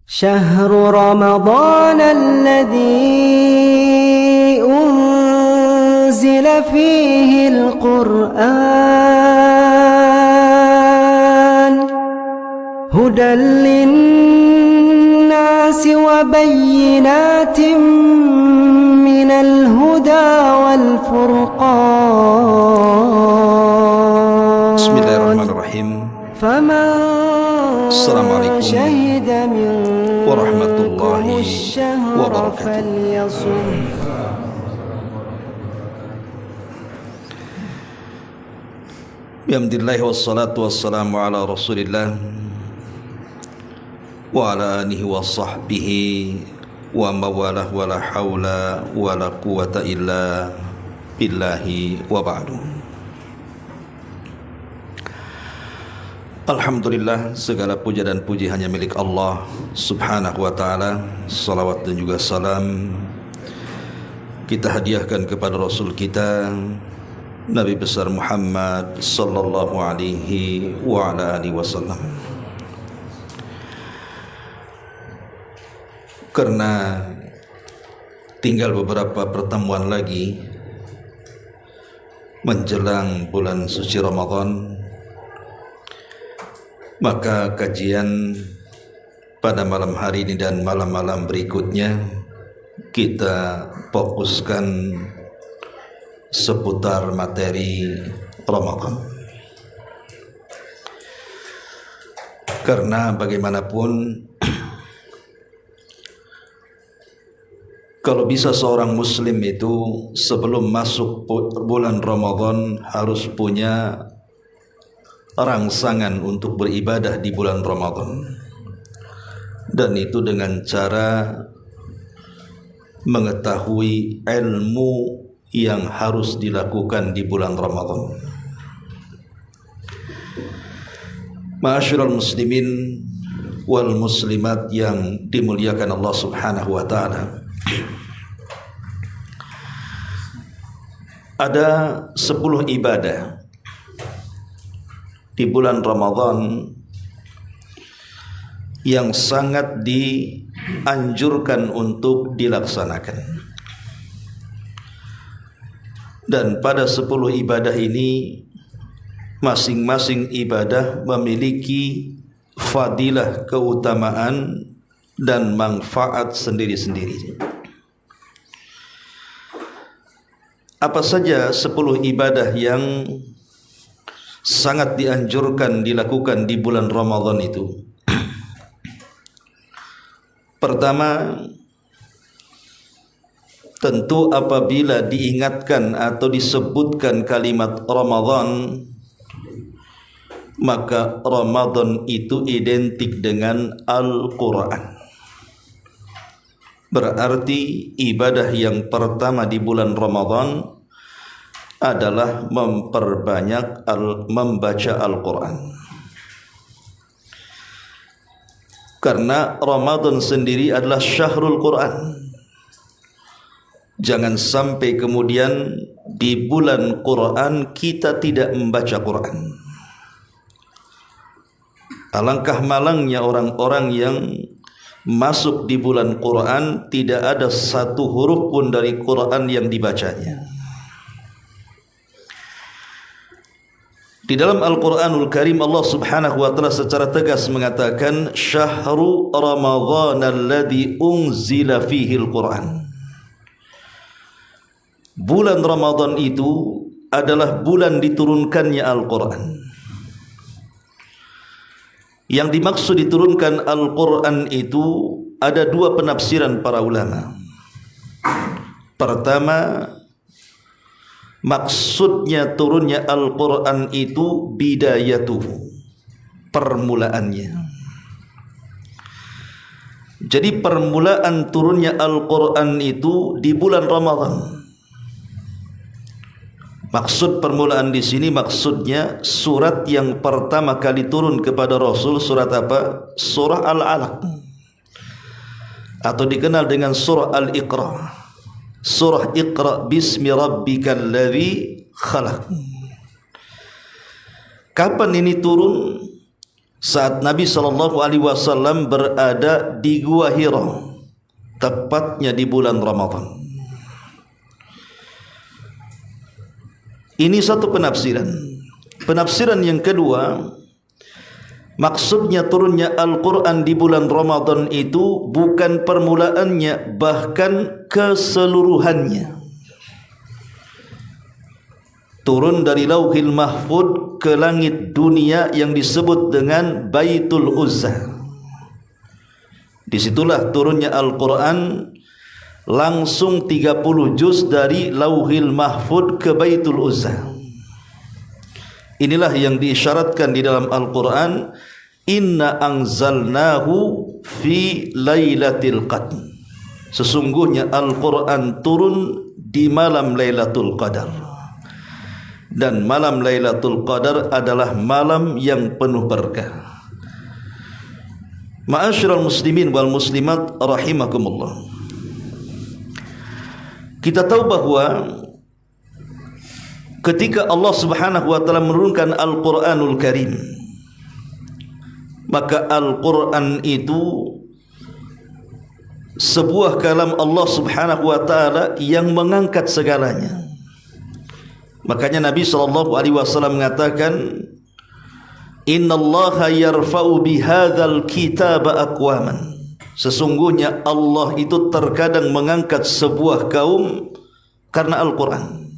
شهر رمضان الذي أنزل فيه القرآن هدى للناس وبينات من الهدى والفرقان بسم الله الرحمن الرحيم. فمن Assalamualaikum شهد منكم warahmatullahi الشهر wabarakatuh. فليصم. Bihamdillahi wassalatu wassalamu ala rasulillah wa ala alihi wa sahbihi wa mawalah wa la hawla wa la quwata illa billahi wa ba'du. Alhamdulillah, segala puja dan puji hanya milik Allah subhanahu wa ta'ala. Salawat dan juga salam kita hadiahkan kepada Rasul kita Nabi besar Muhammad sallallahu alaihi wa ala alihi wasallam. Karena tinggal beberapa pertemuan lagi menjelang bulan suci Ramadan, maka kajian pada malam hari ini dan malam-malam berikutnya kita fokuskan seputar materi Ramadan. Karena bagaimanapun kalau bisa seorang muslim itu sebelum masuk bulan Ramadan harus punya rangsangan untuk beribadah di bulan Ramadan, dan itu dengan cara mengetahui ilmu yang harus dilakukan di bulan Ramadan. Ma'asyiral muslimin wal muslimat yang dimuliakan Allah subhanahu wa ta'ala, ada 10 ibadah di bulan Ramadan yang sangat dianjurkan untuk dilaksanakan. Dan pada 10 ibadah ini masing-masing ibadah memiliki fadilah, keutamaan dan manfaat sendiri-sendiri. Apa saja 10 ibadah yang sangat dianjurkan dilakukan di bulan Ramadan itu? Pertama, tentu apabila diingatkan atau disebutkan kalimat Ramadan, maka Ramadan itu identik dengan Al-Quran. Berarti ibadah yang pertama di bulan Ramadan adalah memperbanyak membaca Al-Quran. Karena Ramadan sendiri adalah syahrul Quran. Jangan sampai kemudian di bulan Quran kita tidak membaca Quran. Alangkah malangnya orang-orang yang masuk di bulan Quran tidak ada satu huruf pun dari Quran yang dibacanya. Di dalam Al-Quranul Karim Allah subhanahu wa ta'ala secara tegas mengatakan Syahru Ramadhan alladhi unzila fihi Al-Quran. Bulan Ramadan itu adalah bulan diturunkannya Al-Quran. Yang dimaksud diturunkan Al-Quran itu ada 2 penafsiran para ulama. Pertama, maksudnya turunnya Al-Quran itu bidayatuhu, permulaannya. Jadi permulaan turunnya Al-Quran itu di bulan Ramadan. Maksud permulaan di sini maksudnya surat yang pertama kali turun kepada Rasul, surat apa? Surah Al-Alaq, atau dikenal dengan surah Al-Iqra. Surah Iqra bismi rabbikal ladzi khalaq. Kapan ini turun? saat Nabi SAW berada di Gua Hira, tepatnya di bulan Ramadan. Ini satu penafsiran. Penafsiran yang kedua, maksudnya turunnya Al-Quran di bulan Ramadan itu bukan permulaannya, bahkan keseluruhannya. Turun dari Lauhil Mahfud ke langit dunia yang disebut dengan Baitul Uzzah. Disitulah turunnya Al-Quran, langsung 30 juz dari Lauhil Mahfud ke Baitul Uzzah. Inilah yang diisyaratkan di dalam Al-Quran, inna anzalnahu fi lailatul qadr. Sesungguhnya Al-Quran turun di malam Lailatul Qadar, dan malam Lailatul Qadar adalah malam yang penuh berkah. Ma'asyiral muslimin wal muslimat rahimakumullah, kita tahu bahwa ketika Allah Subhanahu wa taala menurunkan Al-Qur'anul Karim, maka Al-Qur'an itu sebuah kalam Allah Subhanahu wa taala yang mengangkat segalanya. Makanya Nabi SAW mengatakan, innallaha yarfa'u bihadzal kitaba aqwaman. Sesungguhnya Allah itu terkadang mengangkat sebuah kaum karena Al-Quran.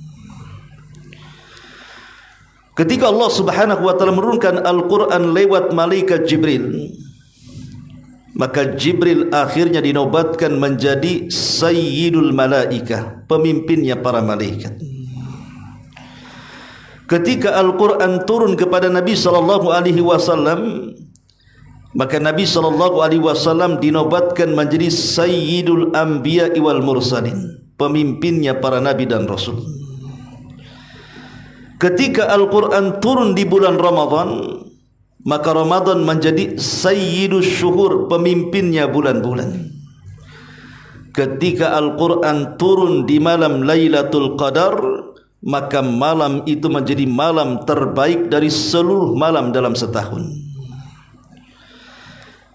Ketika Allah Subhanahu wa taala menurunkan Al-Quran lewat malaikat Jibril, maka Jibril akhirnya dinobatkan menjadi Sayyidul Malaikah, pemimpinnya para malaikat. Ketika Al-Quran turun kepada Nabi SAW, maka Nabi SAW dinobatkan menjadi Sayyidul Anbiya wal Mursalin, pemimpinnya para Nabi dan Rasul. Ketika Al-Quran turun di bulan Ramadan, maka Ramadan menjadi Sayyidul Syuhur, pemimpinnya bulan-bulan. Ketika Al-Quran turun di malam Lailatul Qadar, maka malam itu menjadi malam terbaik dari seluruh malam dalam setahun.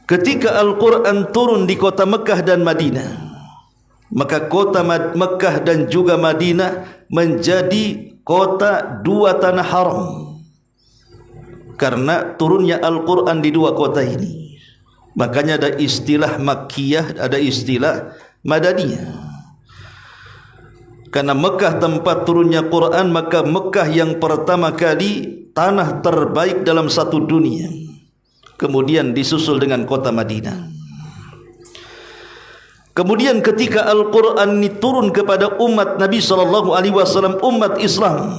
Ketika Al-Quran turun di kota Mekah dan Madinah, maka kota Mekah dan juga Madinah menjadi kota dua tanah haram, karena turunnya Al-Quran di dua kota ini. Makanya ada istilah Makkiyah, ada istilah Madaniyah. Karena Mekah tempat turunnya Quran, maka Mekah yang pertama kali tanah terbaik dalam satu dunia. Kemudian disusul dengan kota Madinah. Kemudian ketika Al-Quran ini turun kepada umat Nabi SAW, umat Islam,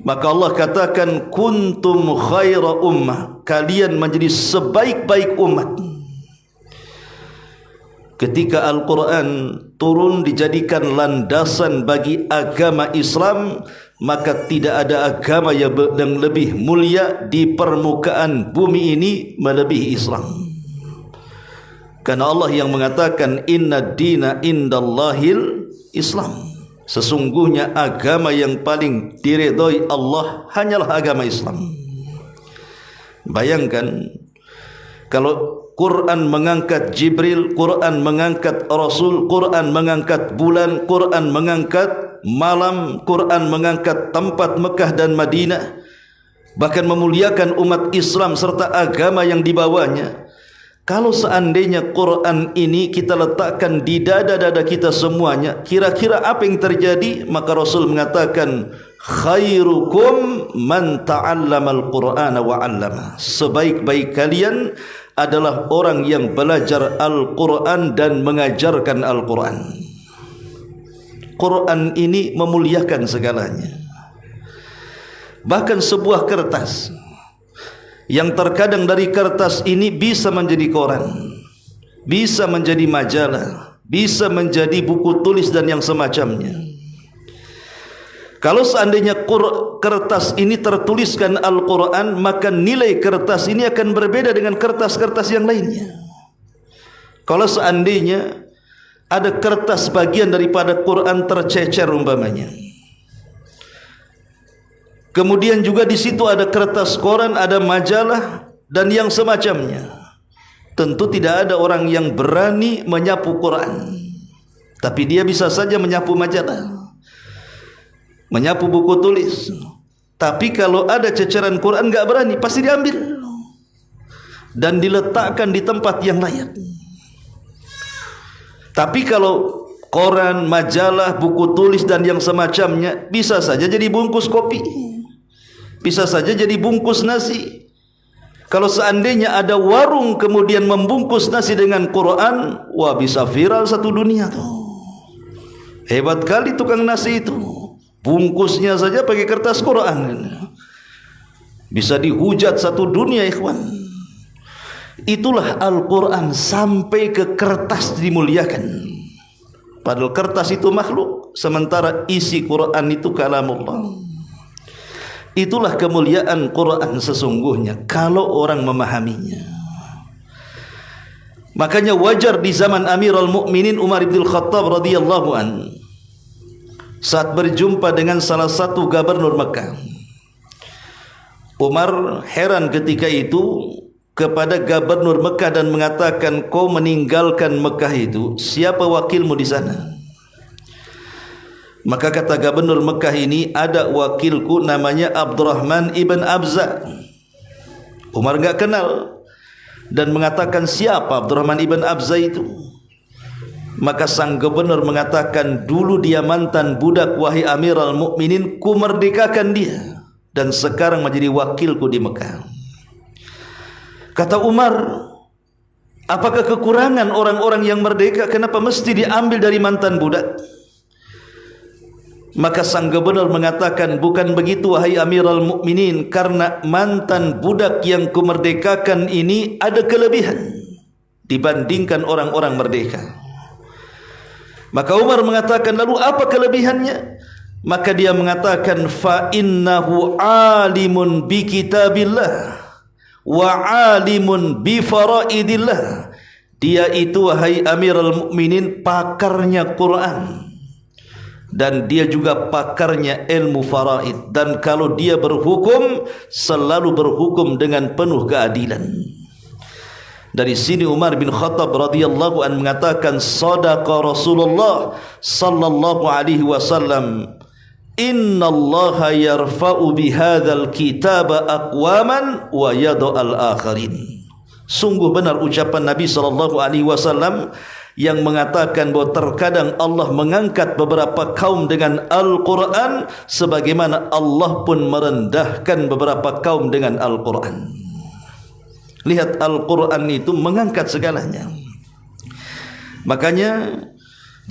maka Allah katakan, kuntum khaira ummah, kalian menjadi sebaik-baik umat. Ketika Al-Quran turun dijadikan landasan bagi agama Islam, maka tidak ada agama yang lebih mulia di permukaan bumi ini melebihi Islam. Karena Allah yang mengatakan, inna dina indallahil Islam. Sesungguhnya agama yang paling diridhoi Allah hanyalah agama Islam. Bayangkan kalau Quran mengangkat Jibril, Quran mengangkat Rasul, Quran mengangkat bulan, Quran mengangkat malam, Quran mengangkat tempat Mekah dan Madinah, bahkan memuliakan umat Islam serta agama yang dibawanya. Kalau seandainya Quran ini kita letakkan di dada-dada kita semuanya, kira-kira apa yang terjadi? Maka Rasul mengatakan, khairukum man ta'allamal Qur'ana wa 'allama. Sebaik-baik kalian adalah orang yang belajar Al-Quran dan mengajarkan Al-Quran. Quran ini memuliakan segalanya. Bahkan sebuah kertas yang terkadang dari kertas ini bisa menjadi koran, bisa menjadi majalah, bisa menjadi buku tulis dan yang semacamnya. Kalau seandainya kertas ini tertuliskan Al-Quran, maka nilai kertas ini akan berbeda dengan kertas-kertas yang lainnya. Kalau seandainya ada kertas bagian daripada Quran tercecer umpamanya, kemudian juga di situ ada kertas koran, ada majalah, dan yang semacamnya. Tentu tidak ada orang yang berani menyapu Quran, tapi dia bisa saja menyapu majalah, menyapu buku tulis. Tapi kalau ada ceceran Quran enggak berani, pasti diambil dan diletakkan di tempat yang layak. Tapi kalau koran, majalah, buku tulis dan yang semacamnya, bisa saja jadi bungkus kopi, bisa saja jadi bungkus nasi. Kalau seandainya ada warung kemudian membungkus nasi dengan Quran, wah bisa viral satu dunia tuh. Hebat kali tukang nasi itu. Bungkusnya saja pakai kertas Quran. Bisa dihujat satu dunia, ikhwan. Itulah Al-Quran, sampai ke kertas dimuliakan. Padahal kertas itu makhluk, sementara isi Quran itu kalamullah. Itulah kemuliaan Quran sesungguhnya kalau orang memahaminya. Makanya wajar di zaman Amirul Mukminin Umar bin Khattab radhiyallahu an, saat berjumpa dengan salah satu gubernur Mekah, Umar heran ketika itu kepada gubernur Mekah dan mengatakan, kau meninggalkan Mekah itu, siapa wakilmu di sana? Maka kata gubernur Mekah ini, ada wakilku namanya Abdurrahman ibn Abza. Umar enggak kenal dan mengatakan, siapa Abdurrahman ibn Abza itu? Maka sang gubernur mengatakan, dulu dia mantan budak, wahai Amirul Mukminin, ku merdekakan dia dan sekarang menjadi wakilku di Mekah. Kata Umar, apakah kekurangan orang-orang yang merdeka? Kenapa mesti diambil dari mantan budak? Maka sang gubernur mengatakan, bukan begitu wahai Amirul Mukminin, karena mantan budak yang kumerdekakan ini ada kelebihan dibandingkan orang-orang merdeka. Maka Umar mengatakan, lalu apa kelebihannya? Maka dia mengatakan, fa innahu alimun bi kitabillah wa alimun bi faraidillah. Dia itu wahai Amirul Mukminin pakarnya Quran, dan dia juga pakarnya ilmu faraid, dan kalau dia berhukum selalu berhukum dengan penuh keadilan. Dari sini Umar bin Khattab radhiyallahu an mengatakan, sadaqa Rasulullah sallallahu alaihi wasallam, innallaha yarfa'u bihadzal kitaba aqwaman wa yad'al akharin. Sungguh benar ucapan Nabi sallallahu alaihi wasallam yang mengatakan bahwa terkadang Allah mengangkat beberapa kaum dengan Al-Quran, sebagaimana Allah pun merendahkan beberapa kaum dengan Al-Quran. Lihat, Al-Quran itu mengangkat segalanya. Makanya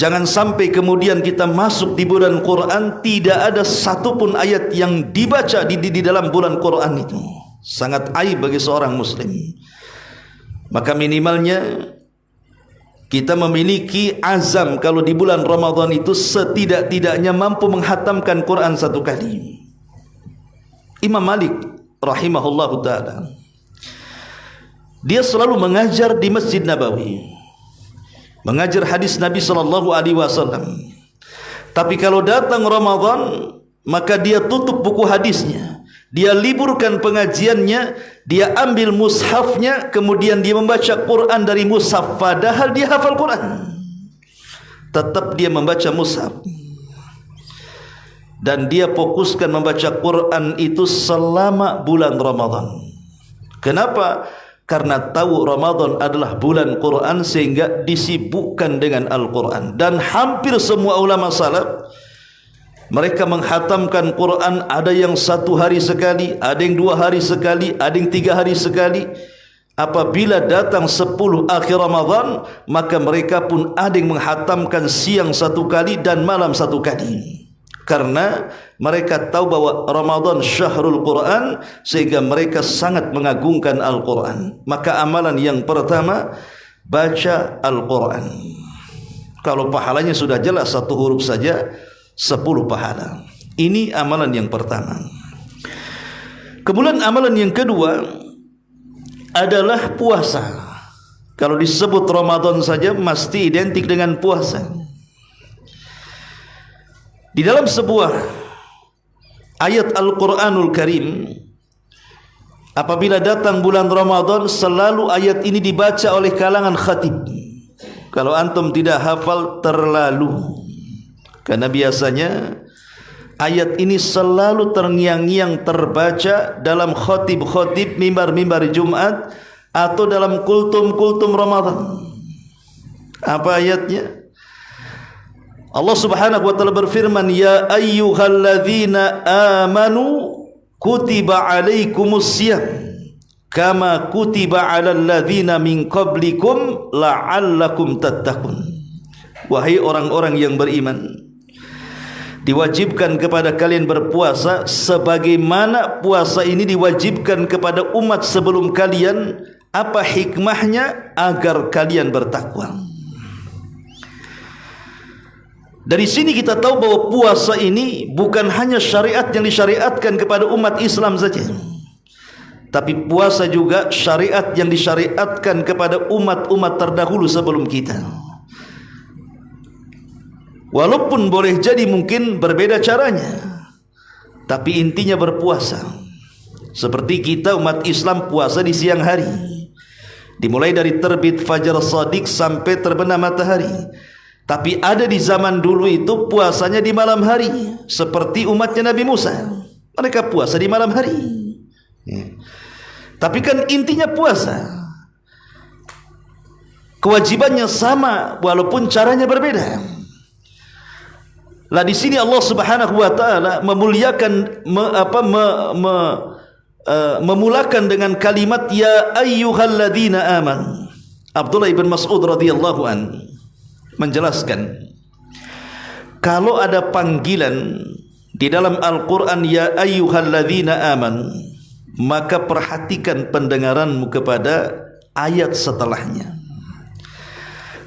jangan sampai kemudian kita masuk di bulan Quran, tidak ada satupun ayat yang dibaca di dalam bulan Quran itu. Sangat aib bagi seorang muslim. Maka minimalnya kita memiliki azam kalau di bulan Ramadan itu setidak-tidaknya mampu menghatamkan Quran satu kali. Imam Malik rahimahullahu ta'ala, dia selalu mengajar di Masjid Nabawi, mengajar hadis Nabi sallallahu alaihi wasallam. Tapi kalau datang Ramadan, maka dia tutup buku hadisnya, dia liburkan pengajiannya, dia ambil mushafnya, kemudian dia membaca Quran dari mushaf, padahal dia hafal Quran. Tetap dia membaca mushaf, dan dia fokuskan membaca Quran itu selama bulan Ramadan. Kenapa? Karena tahu Ramadan adalah bulan Quran, sehingga disibukkan dengan Al-Quran. Dan hampir semua ulama salaf, mereka menghatamkan Quran, ada yang 1 hari sekali, ada yang 2 hari sekali, ada yang 3 hari sekali. Apabila datang 10 akhir Ramadan, maka mereka pun ada yang menghatamkan siang 1 kali dan malam 1 kali. Karena mereka tahu bahwa Ramadan syahrul Quran, sehingga mereka sangat mengagungkan Al-Quran. Maka amalan yang pertama, baca Al-Quran. Kalau pahalanya sudah jelas, 1 huruf saja 10 pahala. Ini amalan yang pertama. Kemudian amalan yang kedua adalah puasa. Kalau disebut Ramadan saja mesti identik dengan puasa. Di dalam sebuah ayat Al-Quranul Karim, apabila datang bulan Ramadan selalu ayat ini dibaca oleh kalangan khatib. Kalau antum tidak hafal terlalu, karena biasanya ayat ini selalu terngiang-ngiang terbaca dalam khotib-khotib mimbar-mimbar Jumat atau dalam kultum-kultum Ramadan. Apa ayatnya? Allah Subhanahu wa taala berfirman, "Ya ayyuhalladzina amanu kutiba alaikumusiyam kama kutiba alal ladzina min qablikum la'allakum tattaqun." Wahai orang-orang yang beriman, diwajibkan kepada kalian berpuasa sebagaimana puasa ini diwajibkan kepada umat sebelum kalian. Apa hikmahnya? Agar kalian bertakwa. Dari sini kita tahu bahwa puasa ini bukan hanya syariat yang disyariatkan kepada umat Islam saja, tapi puasa juga syariat yang disyariatkan kepada umat-umat terdahulu sebelum kita. Walaupun boleh jadi mungkin berbeda caranya, tapi intinya berpuasa. Seperti kita umat Islam puasa di siang hari, dimulai dari terbit fajar shadiq sampai terbenam matahari. Tapi ada di zaman dulu itu puasanya di malam hari, seperti umatnya Nabi Musa, mereka puasa di malam hari. Tapi kan intinya puasa, kewajibannya sama walaupun caranya berbeda. Lah di sini Allah Subhanahu wa taala memuliakan memulakan dengan kalimat ya ayyuhalladzina amanu. Abdullah bin Mas'ud radhiyallahu an menjelaskan, kalau ada panggilan di dalam Al-Qur'an ya ayyuhalladzina amanu, maka perhatikan pendengaranmu kepada ayat setelahnya.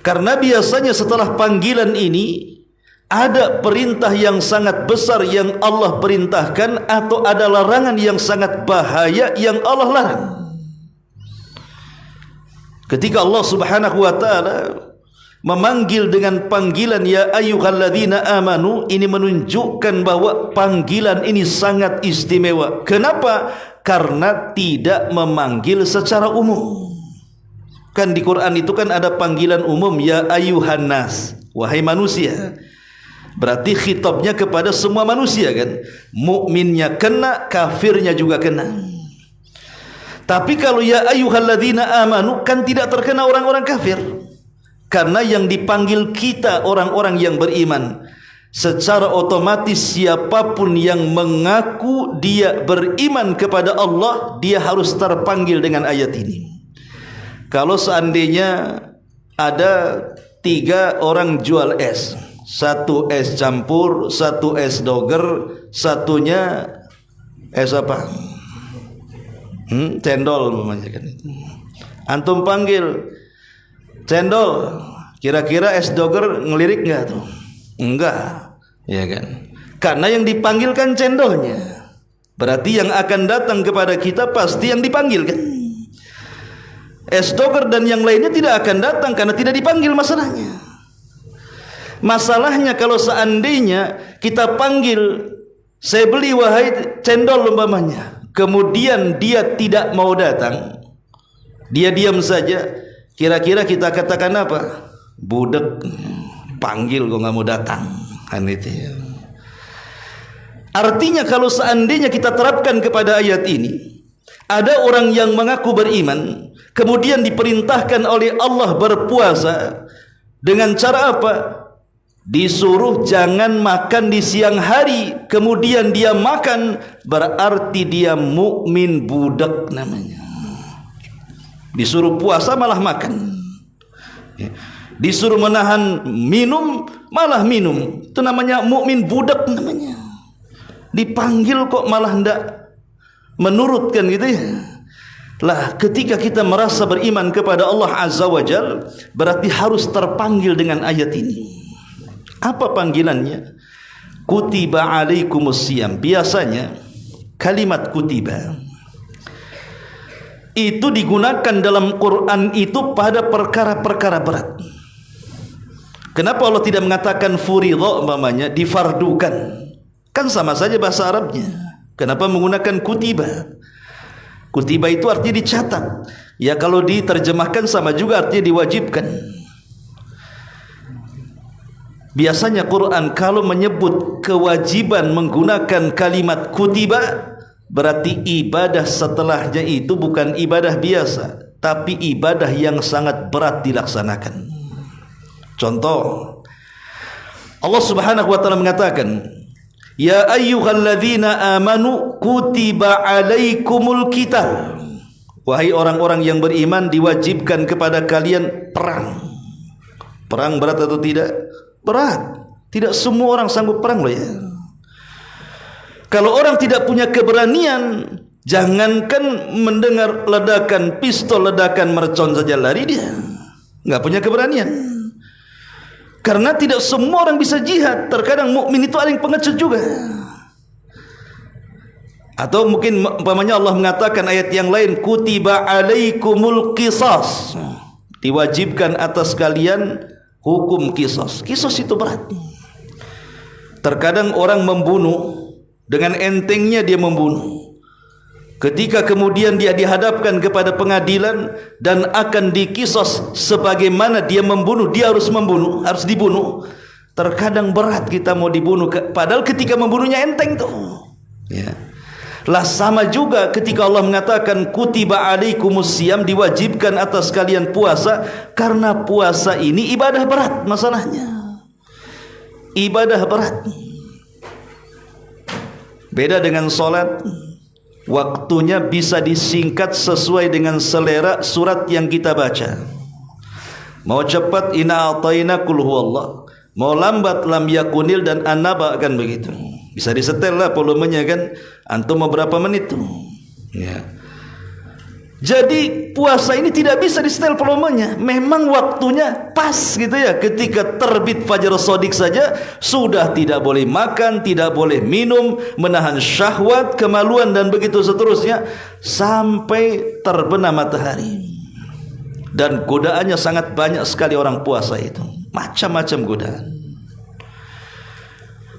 Karena biasanya setelah panggilan ini ada perintah yang sangat besar yang Allah perintahkan, atau ada larangan yang sangat bahaya yang Allah larang. Ketika Allah Subhanahu wa taala memanggil dengan panggilan ya ayyuhalladzina amanu, ini menunjukkan bahwa panggilan ini sangat istimewa. Kenapa? Karena tidak memanggil secara umum. Kan di Quran itu kan ada panggilan umum ya ayyuhan nas, wahai manusia. Berarti khitabnya kepada semua manusia kan. Mukminnya kena, kafirnya juga kena. Tapi kalau ya ayyuhalladzina amanu kan tidak terkena orang-orang kafir. Karena yang dipanggil kita orang-orang yang beriman. Secara otomatis siapapun yang mengaku dia beriman kepada Allah, dia harus terpanggil dengan ayat ini. Kalau seandainya ada 3 orang jual es, 1 es campur, 1 es doger, satunya es apa? Cendol namanya kan. Antum panggil cendol, kira-kira es doger ngelirik enggak tuh? Enggak, ya kan? Karena yang dipanggil kan cendolnya. Berarti yang akan datang kepada kita pasti yang dipanggil kan? Es doger dan yang lainnya tidak akan datang karena tidak dipanggil masalahnya. Masalahnya kalau seandainya kita panggil, saya beli wahai cendol umpamanya, kemudian dia tidak mau datang, dia diam saja. Kira-kira kita katakan apa? Budek, panggil kok nggak mau datang, kan itu. Artinya kalau seandainya kita terapkan kepada ayat ini, ada orang yang mengaku beriman, kemudian diperintahkan oleh Allah berpuasa dengan cara apa? Disuruh jangan makan di siang hari, kemudian dia makan, berarti dia mukmin budak namanya. Disuruh puasa malah makan, disuruh menahan minum malah minum, itu namanya mukmin budak namanya. Dipanggil kok malah hendak menurutkan gitu ya. Lah ketika kita merasa beriman kepada Allah Azza wa Jal, berarti harus terpanggil dengan ayat ini. Apa panggilannya? Kutiba alaikumusiyam. Biasanya kalimat kutiba itu digunakan dalam Quran itu pada perkara-perkara berat. Kenapa Allah tidak mengatakan furidha umpamanya, difardukan? Kan sama saja bahasa Arabnya. Kenapa menggunakan kutiba? Kutiba itu artinya dicatat. Ya kalau diterjemahkan sama juga artinya diwajibkan. Biasanya Quran kalau menyebut kewajiban menggunakan kalimat kutiba, berarti ibadah setelahnya itu bukan ibadah biasa, tapi ibadah yang sangat berat dilaksanakan. Contoh, Allah Subhanahu wa taala mengatakan, "Ya ayyuhalladzina amanu kutiba alaikumul qital." Wahai orang-orang yang beriman, diwajibkan kepada kalian perang. Perang berat atau tidak? Berat. Tidak semua orang sanggup perang loh ya. Kalau orang tidak punya keberanian, jangankan mendengar ledakan pistol, ledakan mercon saja lari dia. Enggak punya keberanian. Karena tidak semua orang bisa jihad. Terkadang mukmin itu ada yang pengecut juga. Atau mungkin umpamanya Allah mengatakan ayat yang lain, kutiba alaikumul qisas, diwajibkan atas kalian hukum qisas. Qisas itu berat. Terkadang orang membunuh dengan entengnya, dia membunuh. Ketika kemudian dia dihadapkan kepada pengadilan dan akan dikisos sebagaimana dia membunuh, dia harus membunuh, harus dibunuh. Terkadang berat kita mau dibunuh, padahal ketika membunuhnya enteng tuh. Ya. Lah sama juga ketika Allah mengatakan kutiba alaikumusiyam, diwajibkan atas kalian puasa, karena puasa ini ibadah berat masalahnya. Ibadah berat. Beda dengan sholat, waktunya bisa disingkat sesuai dengan selera surat yang kita baca. Mau cepat inna a'tayna kul huwallah, mau lambat lam yakunil dan an-naba, kan begitu. Bisa disetel lah volumenya kan, antum mau berapa menit tuh ya. Jadi puasa ini tidak bisa disetel volumenya, memang waktunya pas gitu ya. Ketika terbit fajar shadiq saja sudah tidak boleh makan, tidak boleh minum, menahan syahwat, kemaluan dan begitu seterusnya sampai terbenam matahari. Dan godaannya sangat banyak sekali orang puasa itu, macam-macam godaan.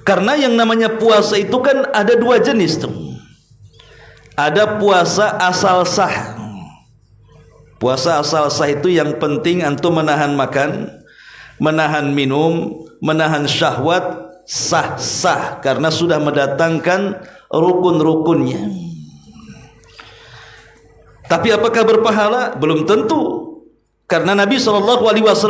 Karena yang namanya puasa itu kan ada dua jenis tuh. Ada puasa asal sah. Puasa asal sah itu yang penting antum menahan makan, menahan minum, menahan syahwat, sah-sah karena sudah mendatangkan rukun-rukunnya. Tapi apakah berpahala? Belum tentu. Karena Nabi SAW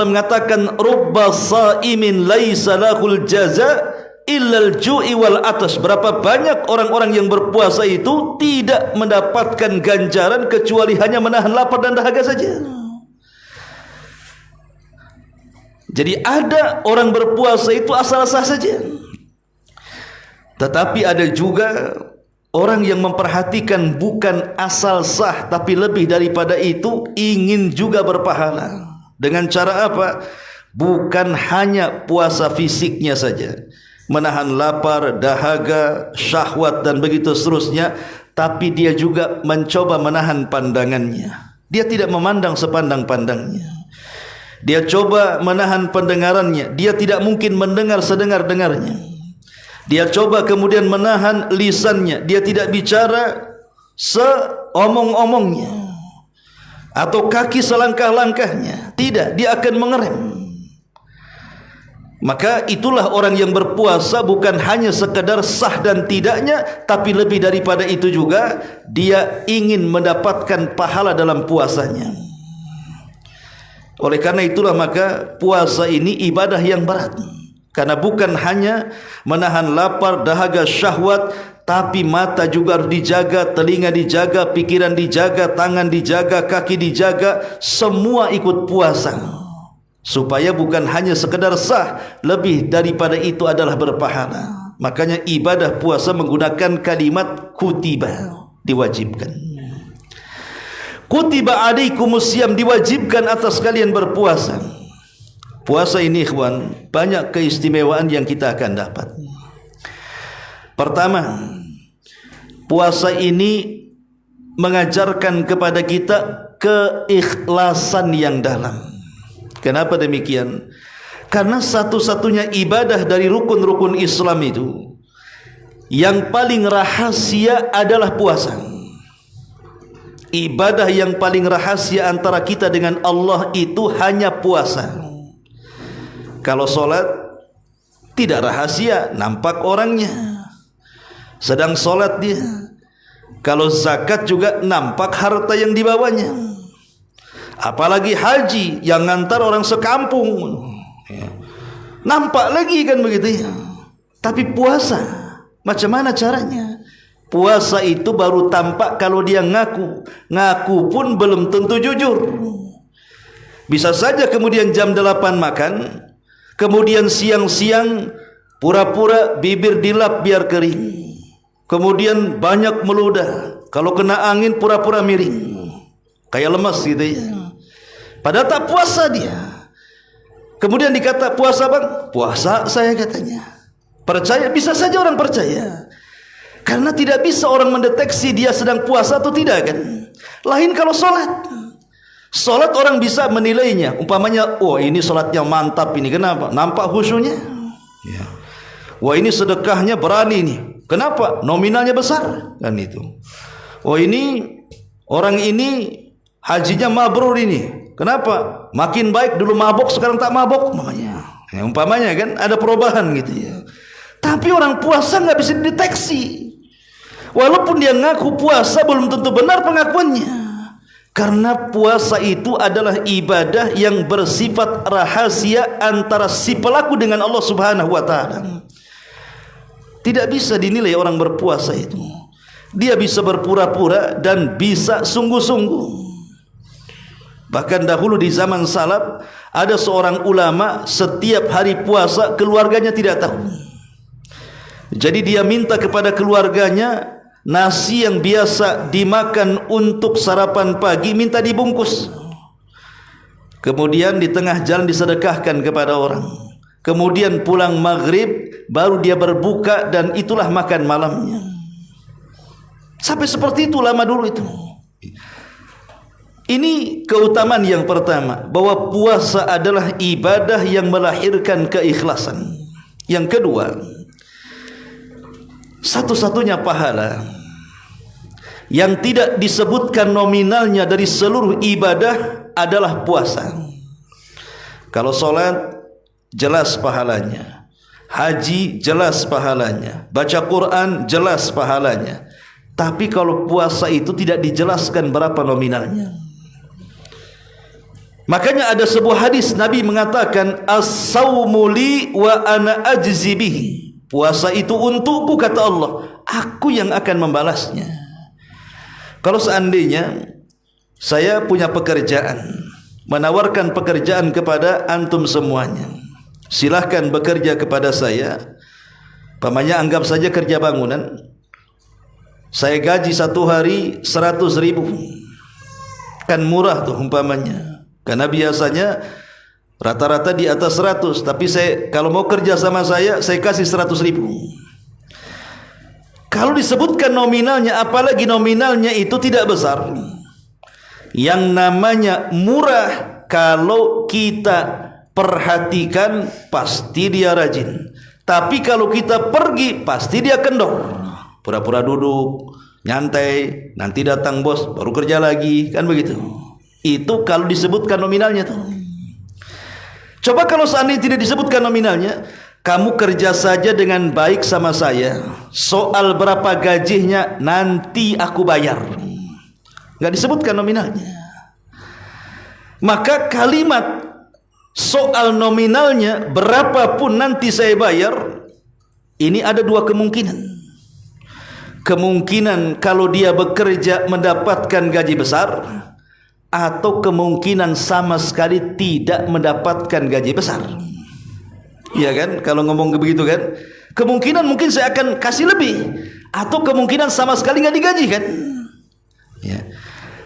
mengatakan rubba sa'imin laisa lahul jaza illal ju'i wal atas. Berapa banyak orang-orang yang berpuasa itu tidak mendapatkan ganjaran kecuali hanya menahan lapar dan dahaga saja. Jadi ada orang berpuasa itu asal sah saja. Tetapi ada juga orang yang memperhatikan bukan asal sah, tapi lebih daripada itu ingin juga berpahala. Dengan cara apa? Bukan hanya puasa fisiknya saja, menahan lapar, dahaga, syahwat dan begitu seterusnya, tapi dia juga mencoba menahan pandangannya. Dia tidak memandang sepandang-pandangnya. Dia coba menahan pendengarannya. Dia tidak mungkin mendengar sedengar-dengarnya. Dia coba kemudian menahan lisannya. Dia tidak bicara seomong-omongnya atau kaki selangkah-langkahnya. Tidak, dia akan mengerem. Maka itulah orang yang berpuasa bukan hanya sekedar sah dan tidaknya, tapi lebih daripada itu juga dia ingin mendapatkan pahala dalam puasanya. Oleh karena itulah maka puasa ini ibadah yang berat. Karena bukan hanya menahan lapar, dahaga, syahwat, tapi mata juga harus dijaga, telinga dijaga, pikiran dijaga, tangan dijaga, kaki dijaga, semua ikut puasa. Supaya bukan hanya sekedar sah, lebih daripada itu adalah berpahala. Makanya ibadah puasa menggunakan kalimat kutiba, diwajibkan. Kutiba alaikumusiyam, diwajibkan atas kalian berpuasa. Puasa ini ikhwan, banyak keistimewaan yang kita akan dapat. Pertama, puasa ini mengajarkan kepada kita keikhlasan yang dalam. Kenapa demikian? Karena satu-satunya ibadah dari rukun-rukun Islam itu yang paling rahasia adalah puasa. ibadah yang paling rahasia antara kita dengan Allah itu hanya puasa. Kalau solat tidak rahasia, nampak orangnya sedang solat dia. Kalau zakat juga nampak harta yang dibawanya. Apalagi haji yang ngantar orang sekampung, nampak lagi kan begitu ya. Tapi puasa macam mana caranya? Puasa itu baru tampak kalau dia ngaku. Ngaku pun belum tentu jujur. Bisa saja kemudian jam 8 makan, kemudian siang-siang pura-pura bibir dilap biar kering, kemudian banyak meludah, kalau kena angin pura-pura miring, kayak lemas gitu ya. Padahal tak puasa dia. Kemudian dikata puasa bang, puasa saya katanya. Percaya, bisa saja orang percaya, karena tidak bisa orang mendeteksi dia sedang puasa atau tidak kan. Lain kalau solat. Solat orang bisa menilainya. Umpamanya, oh ini solatnya mantap ini. Kenapa? Nampak khusyuknya. Ya. Wah ini sedekahnya berani nih. Kenapa? Nominalnya besar kan itu. Oh ini orang ini hajinya mabrur ini. Kenapa? Makin baik, dulu mabok sekarang tak mabok umpamanya. Ya, umpamanya kan ada perubahan gitu ya. Tapi orang puasa nggak bisa dideteksi. Walaupun dia ngaku puasa belum tentu benar pengakuannya. Karena puasa itu adalah ibadah yang bersifat rahasia antara si pelaku dengan Allah Subhanahu wa taala. Tidak bisa dinilai orang berpuasa itu. Dia bisa berpura-pura dan bisa sungguh-sungguh. Bahkan dahulu di zaman salaf ada seorang ulama setiap hari puasa keluarganya tidak tahu. Jadi dia minta kepada keluarganya nasi yang biasa dimakan untuk sarapan pagi minta dibungkus. Kemudian di tengah jalan disedekahkan kepada orang. Kemudian pulang maghrib baru dia berbuka dan itulah makan malamnya. Sampai seperti itu lama dulu itu. Ini keutamaan yang pertama, bahwa puasa adalah ibadah yang melahirkan keikhlasan. Yang kedua, satu-satunya pahala yang tidak disebutkan nominalnya dari seluruh ibadah adalah puasa. Kalau solat jelas pahalanya, haji jelas pahalanya, baca Quran jelas pahalanya. Tapi kalau puasa itu tidak dijelaskan berapa nominalnya. Makanya ada sebuah hadis Nabi mengatakan, as-sawmu li wa ana ajzi bihi. Puasa itu untukku kata Allah, aku yang akan membalasnya. Kalau seandainya saya punya pekerjaan, menawarkan pekerjaan kepada antum semuanya, silahkan bekerja kepada saya. Pamannya anggap saja kerja bangunan, saya gaji satu hari 100.000, kan murah tuh umpamanya. Karena biasanya rata-rata di atas 100, tapi saya kalau mau kerja sama saya kasih 100.000. Kalau disebutkan nominalnya, apalagi nominalnya itu tidak besar, yang namanya murah kalau kita perhatikan pasti dia rajin. Tapi kalau kita pergi pasti dia kendor, pura-pura duduk nyantai, nanti datang bos baru kerja lagi, kan begitu. Itu kalau disebutkan nominalnya tuh. Coba kalau seandainya tidak disebutkan nominalnya, kamu kerja saja dengan baik sama saya, soal berapa gajinya nanti aku bayar, nggak disebutkan nominalnya. Maka kalimat soal nominalnya berapapun nanti saya bayar, ini ada dua kemungkinan. Kemungkinan kalau dia bekerja mendapatkan gaji besar, atau kemungkinan sama sekali tidak mendapatkan gaji besar. Iya kan? Kalau ngomong begitu kan, kemungkinan mungkin saya akan kasih lebih, atau kemungkinan sama sekali nggak digaji kan. Ya.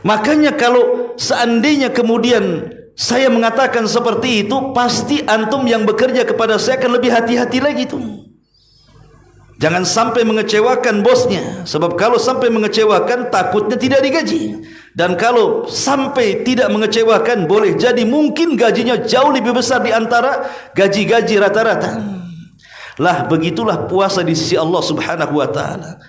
Makanya kalau seandainya kemudian saya mengatakan seperti itu, pasti antum yang bekerja kepada saya akan lebih hati-hati lagi tuh. Jangan sampai mengecewakan bosnya, sebab kalau sampai mengecewakan takutnya tidak digaji. Dan kalau sampai tidak mengecewakan, boleh jadi mungkin gajinya jauh lebih besar di antara gaji-gaji rata-rata. Lah begitulah puasa di sisi Allah Subhanahu wa taala.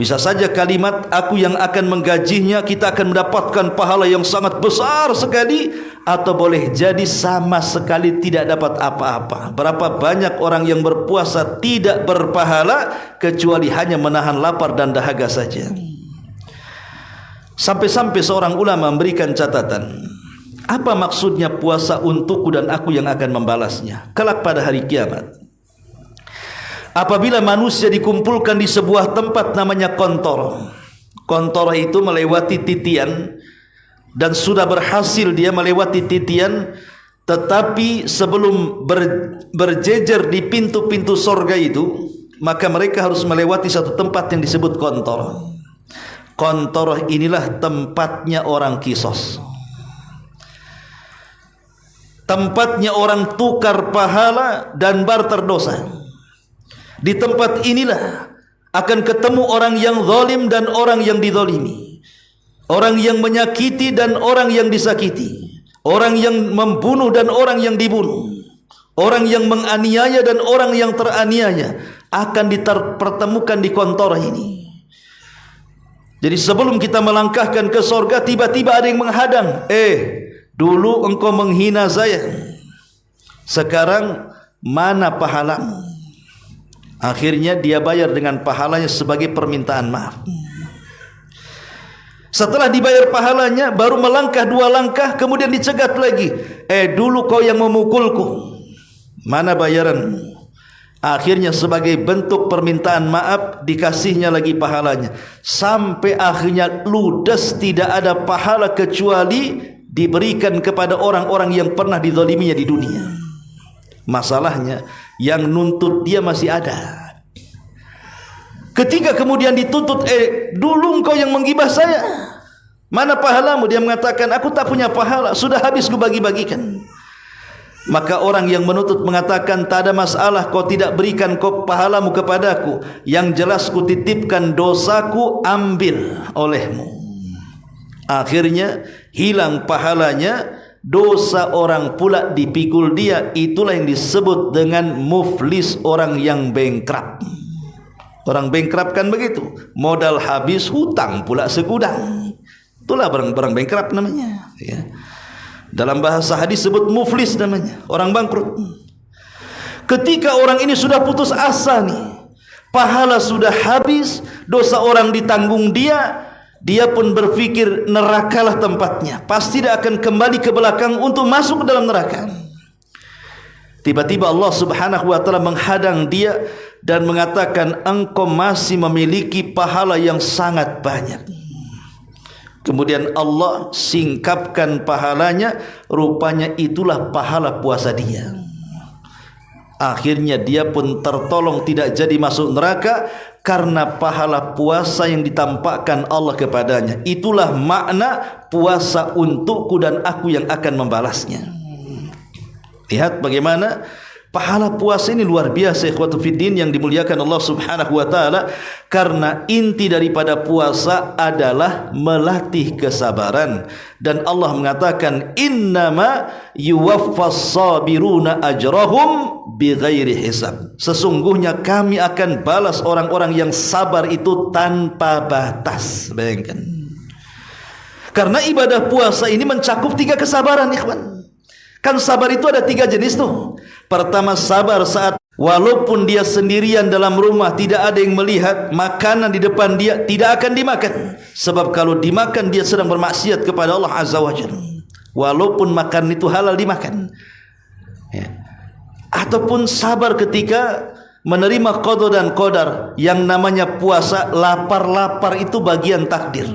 Bisa saja kalimat aku yang akan menggajinya, kita akan mendapatkan pahala yang sangat besar sekali, atau boleh jadi sama sekali tidak dapat apa-apa. Berapa banyak orang yang berpuasa tidak berpahala kecuali hanya menahan lapar dan dahaga saja. Sampai-sampai seorang ulama memberikan catatan, apa maksudnya puasa untukku dan aku yang akan membalasnya kelak pada hari kiamat? Apabila manusia dikumpulkan di sebuah tempat namanya kontor. Kontor itu melewati titian, dan sudah berhasil dia melewati titian, tetapi sebelum berjejer di pintu-pintu sorga itu, maka mereka harus melewati satu tempat yang disebut kontor. Kontor inilah tempatnya orang kisos, tempatnya orang tukar pahala dan barter dosa. Di tempat inilah akan ketemu orang yang zalim dan orang yang dizalimi, orang yang menyakiti dan orang yang disakiti, orang yang membunuh dan orang yang dibunuh, orang yang menganiaya dan orang yang teraniaya, akan dipertemukan di kontor ini. Jadi sebelum kita melangkahkan ke sorga, tiba-tiba ada yang menghadang. Dulu engkau menghina saya, sekarang mana pahalamu? Akhirnya dia bayar dengan pahalanya sebagai permintaan maaf. Setelah dibayar pahalanya, baru melangkah 2 langkah, kemudian dicegat lagi. Dulu kau yang memukulku, mana bayaranmu? Akhirnya sebagai bentuk permintaan maaf dikasihnya lagi pahalanya. Sampai akhirnya ludes, tidak ada pahala kecuali diberikan kepada orang-orang yang pernah dizaliminya di dunia. Masalahnya yang nuntut dia masih ada. Ketika kemudian dituntut, dulu engkau yang menggibah saya, mana pahalamu? Dia mengatakan, aku tak punya pahala, sudah habis ku bagi-bagikan. Maka orang yang menuntut mengatakan, tak ada masalah, kau tidak berikan kau pahalamu kepadaku, yang jelas ku titipkan dosaku, ambil olehmu. Akhirnya hilang pahalanya, dosa orang pula dipikul dia. Itulah yang disebut dengan muflis, orang yang bankrupt. Orang bankrupt kan begitu, modal habis, hutang pula segudang. Itulah orang bankrupt namanya, ya. Dalam bahasa hadis sebut muflis namanya, orang bangkrut. Ketika orang ini sudah putus asa nih, pahala sudah habis, dosa orang ditanggung dia, dia pun berpikir nerakalah tempatnya, pasti dia akan kembali ke belakang untuk masuk ke dalam neraka. Tiba-tiba Allah Subhanahu wa ta'ala menghadang dia dan mengatakan, engkau masih memiliki pahala yang sangat banyak. Kemudian Allah singkapkan pahalanya, rupanya itulah pahala puasa dia. Akhirnya dia pun tertolong tidak jadi masuk neraka karena pahala puasa yang ditampakkan Allah kepadanya. Itulah makna puasa untukku dan aku yang akan membalasnya. Lihat bagaimana pahala puasa ini luar biasa, ikhwatu fiddin yang dimuliakan Allah Subhanahu wa ta'ala. Karena inti daripada puasa adalah melatih kesabaran. Dan Allah mengatakan, innama yuwaffas sabiruna ajrahum bighairi hisab. Sesungguhnya kami akan balas orang-orang yang sabar itu tanpa batas. Bayangkan. Karena ibadah puasa ini mencakup 3 kesabaran, ikhwan. Kan sabar itu ada 3 jenis tuh. Pertama, sabar saat walaupun dia sendirian dalam rumah, tidak ada yang melihat, makanan di depan dia tidak akan dimakan. Sebab kalau dimakan dia sedang bermaksiat kepada Allah Azza wa Jalla. Walaupun makan itu halal dimakan, ya. Ataupun sabar ketika menerima qada dan qadar. Yang namanya puasa, lapar-lapar itu bagian takdir.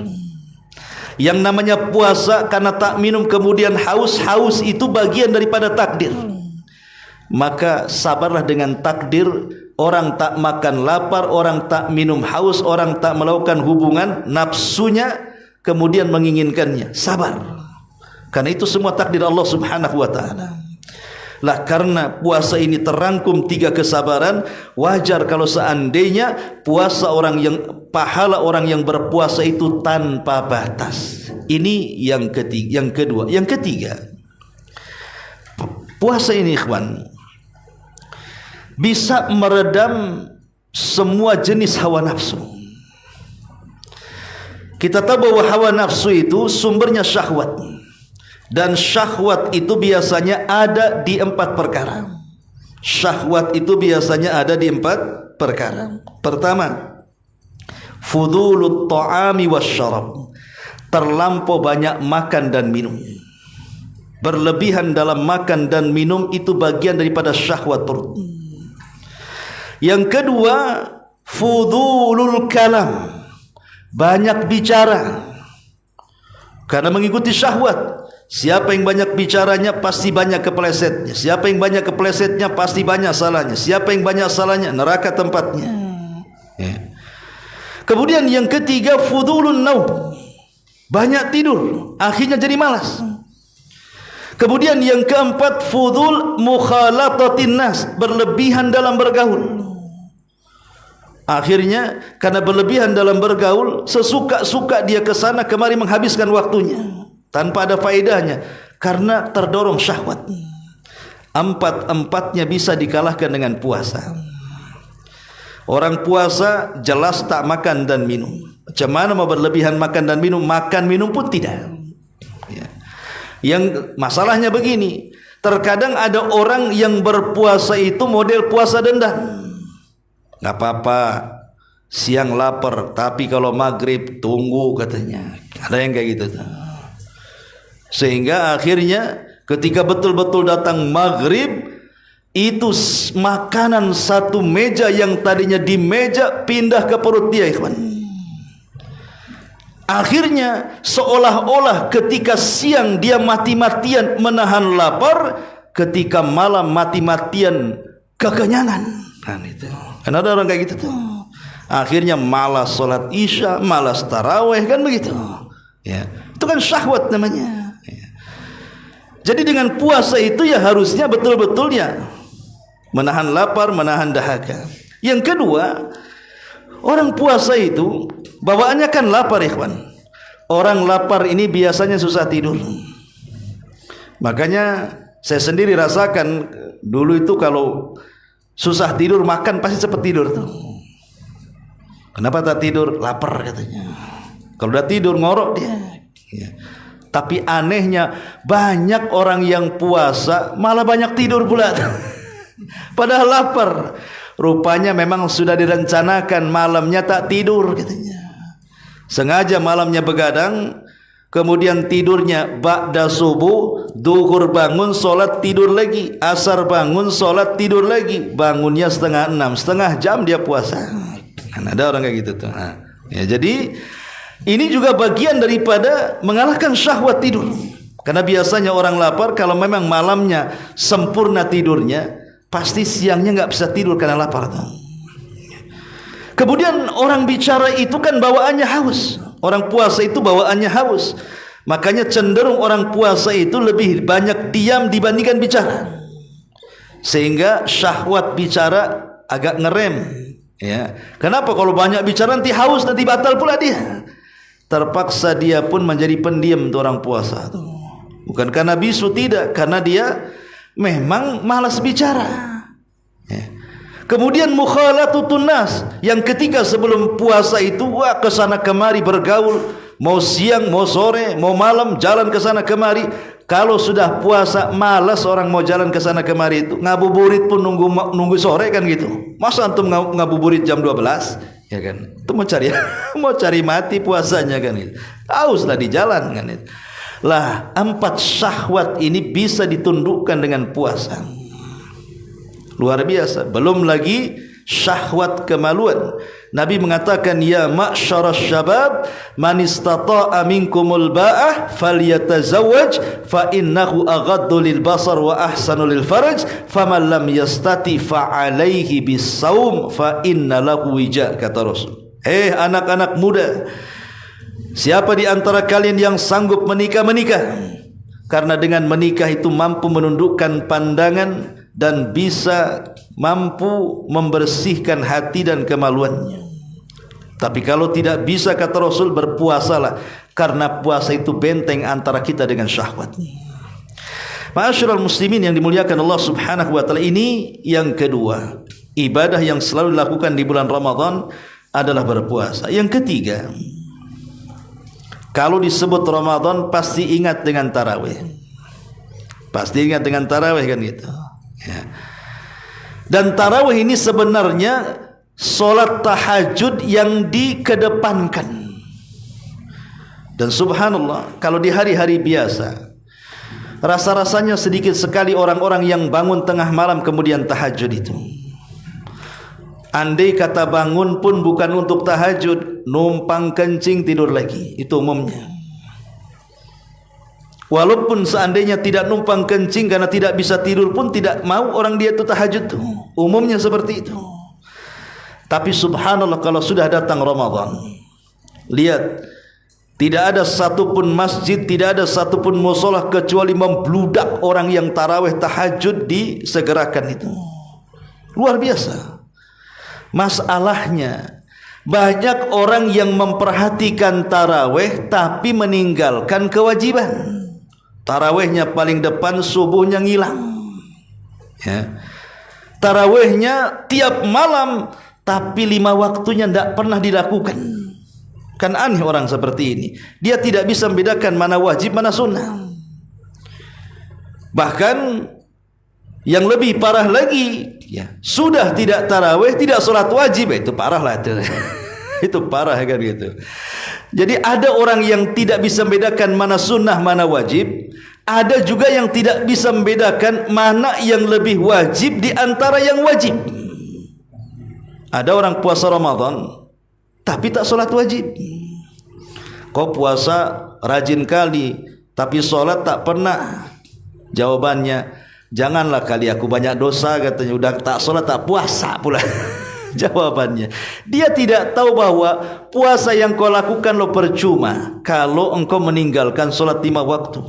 Yang namanya puasa karena tak minum kemudian haus-haus itu bagian daripada takdir. Maka sabarlah dengan takdir. Orang tak makan lapar, orang tak minum haus, orang tak melakukan hubungan nafsunya kemudian menginginkannya. Sabar. Karena itu semua takdir Allah Subhanahu wa ta'ala. Lah karena puasa ini terangkum 3 kesabaran, wajar kalau seandainya puasa orang yang pahala orang yang berpuasa itu tanpa batas. Ini yang ketiga, yang kedua. Yang ketiga, puasa ini ikhwan bisa meredam semua jenis hawa nafsu. Kita tahu bahwa hawa nafsu itu sumbernya syahwat. Dan syahwat itu biasanya ada di 4 perkara. Syahwat itu biasanya ada di 4 perkara. Pertama, fudulut ta'ami wasyarab, terlampau banyak makan dan minum. Berlebihan dalam makan dan minum itu bagian daripada syahwat perut. Yang kedua, fudulul kalam, banyak bicara karena mengikuti syahwat. Siapa yang banyak bicaranya pasti banyak keplesetnya. Siapa yang banyak keplesetnya pasti banyak salahnya. Siapa yang banyak salahnya neraka tempatnya. Ya. Kemudian yang ketiga, fudulun naum, banyak tidur, akhirnya jadi malas. Kemudian yang keempat, fudul mukhalatatin nas, berlebihan dalam bergaul. Akhirnya karena berlebihan dalam bergaul, sesuka-suka dia ke sana kemari menghabiskan waktunya tanpa ada faedahnya karena terdorong syahwat. Empat-empatnya bisa dikalahkan dengan puasa. Orang puasa jelas tak makan dan minum. Macam mana mau berlebihan makan dan minum? Makan minum pun tidak. Ya. Yang masalahnya begini, terkadang ada orang yang berpuasa itu model puasa dendam. Gak apa-apa, siang lapar, tapi kalau maghrib tunggu katanya. Ada yang kayak gitu. Sehingga akhirnya ketika betul-betul datang maghrib, itu makanan satu meja yang tadinya di meja pindah ke perut dia, ikhwan. Akhirnya seolah-olah ketika siang dia mati-matian menahan lapar, ketika malam mati-matian kekenyangan. Kan itu. Kan ada orang kayak gitu tuh. Akhirnya malas salat isya, malas tarawih, kan begitu. Ya, itu kan syahwat namanya. Ya. Jadi dengan puasa itu ya harusnya betul-betul ya menahan lapar, menahan dahaga. Yang kedua, orang puasa itu bawaannya kan lapar, ikhwan. Orang lapar ini biasanya susah tidur. Makanya saya sendiri rasakan dulu itu kalau susah tidur makan pasti cepat tidur tuh. Kenapa tak tidur? Lapar katanya. Kalau udah tidur ngorok dia. Ya. Tapi anehnya banyak orang yang puasa malah banyak tidur pula. Padahal lapar. Rupanya memang sudah direncanakan malamnya tak tidur katanya. Sengaja malamnya begadang, kemudian tidurnya ba'da subuh, duhur bangun sholat tidur lagi, asar bangun sholat tidur lagi, bangunnya 5:30, setengah jam dia puasa. Nah, ada orang kayak gitu tuh. Nah, ya, jadi ini juga bagian daripada mengalahkan syahwat tidur. Karena biasanya orang lapar kalau memang malamnya sempurna tidurnya, pasti siangnya nggak bisa tidur karena lapar tuh. Kemudian orang bicara itu kan bawaannya haus. Orang puasa itu bawaannya haus. Makanya cenderung orang puasa itu lebih banyak diam dibandingkan bicara. Sehingga syahwat bicara agak ngerem. Ya. Kenapa? Kalau banyak bicara nanti haus, nanti batal pula dia. Terpaksa dia pun menjadi pendiam tuh orang puasa tuh. Bukan karena bisu, tidak, karena dia memang malas bicara. Ya. Kemudian mukhalatutun nas, yang ketika sebelum puasa itu wah kesana kemari bergaul, mau siang, mau sore, mau malam jalan kesana kemari. Kalau sudah puasa malas orang mau jalan kesana kemari itu. Ngabuburit pun nunggu sore kan gitu. Masa antum ngabuburit jam 12? Ya kan? Itu mau cari mati puasanya kan itu. Hauslah di jalan kan itu. Lah, 4 syahwat ini bisa ditundukkan dengan puasa. Luar biasa. Belum lagi syahwat kemaluan. Nabi mengatakan, ya ma'syarasy syabab, man istata'a minkumul ba'ah falyatazawwaj fa innahu aghaddu lil basar wa ahsanu lil faraj, faman lam yastati fa alaihi bisawm fa inna lahu wija, kata Rasul. Anak-anak muda, siapa di antara kalian yang sanggup menikah, karena dengan menikah itu mampu menundukkan pandangan dan bisa mampu membersihkan hati dan kemaluannya. Tapi kalau tidak bisa, kata Rasul, berpuasalah, karena puasa itu benteng antara kita dengan syahwat. Ma'asyiral muslimin yang dimuliakan Allah Subhanahu wa taala, ini yang kedua, ibadah yang selalu dilakukan di bulan Ramadan adalah berpuasa. Yang ketiga, Kalau disebut Ramadan pasti ingat dengan tarawih. Pasti ingat dengan tarawih kan gitu. Ya. Dan tarawih ini sebenarnya solat tahajud yang dikedepankan. Dan subhanallah, kalau di hari-hari biasa rasa-rasanya sedikit sekali orang-orang yang bangun tengah malam kemudian tahajud itu. Andai kata bangun pun bukan untuk tahajud, numpang kencing tidur lagi, itu umumnya. Walaupun seandainya tidak numpang kencing karena tidak bisa tidur pun tidak mau orang dia itu tahajud tuh. Umumnya seperti itu. Tapi subhanallah, kalau sudah datang Ramadan, lihat, tidak ada satupun masjid, tidak ada satupun musola kecuali membludak orang yang tarawih tahajud disegerakan itu. Luar biasa. Masalahnya banyak orang yang memperhatikan tarawih tapi meninggalkan kewajiban. Tarawihnya paling depan, subuhnya ngilang. Ya. Tarawihnya tiap malam tapi 5 waktunya tidak pernah dilakukan. Kan aneh orang seperti ini. Dia tidak bisa membedakan mana wajib mana sunnah. Bahkan yang lebih parah lagi, ya, sudah tidak tarawih, tidak solat wajib, itu parah lah itu. Itu parah kan gitu. Jadi ada orang yang tidak bisa membedakan mana sunnah mana wajib. Ada juga yang tidak bisa membedakan mana yang lebih wajib di antara yang wajib. Ada orang puasa Ramadan tapi tak solat wajib. Kau puasa rajin kali tapi solat tak pernah. Jawabannya, janganlah kali aku banyak dosa, katanya. Udah tak solat tak puasa pula. Jawabannya, dia tidak tahu bahwa puasa yang kau lakukan lo percuma kalau engkau meninggalkan solat 5 waktu.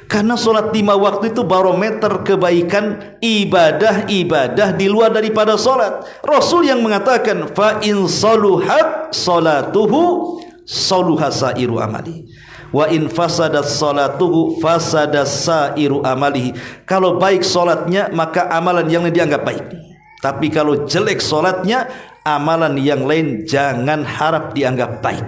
Karena solat 5 waktu itu barometer kebaikan ibadah-ibadah di luar daripada solat. Rasul yang mengatakan, fa in saluhat salatuhu saluha sairu amali, wa in fasadat salatuhu fasadas sairu amalihi. Kalau baik solatnya maka amalan yang lain dianggap baik. Tapi kalau jelek solatnya, amalan yang lain jangan harap dianggap baik.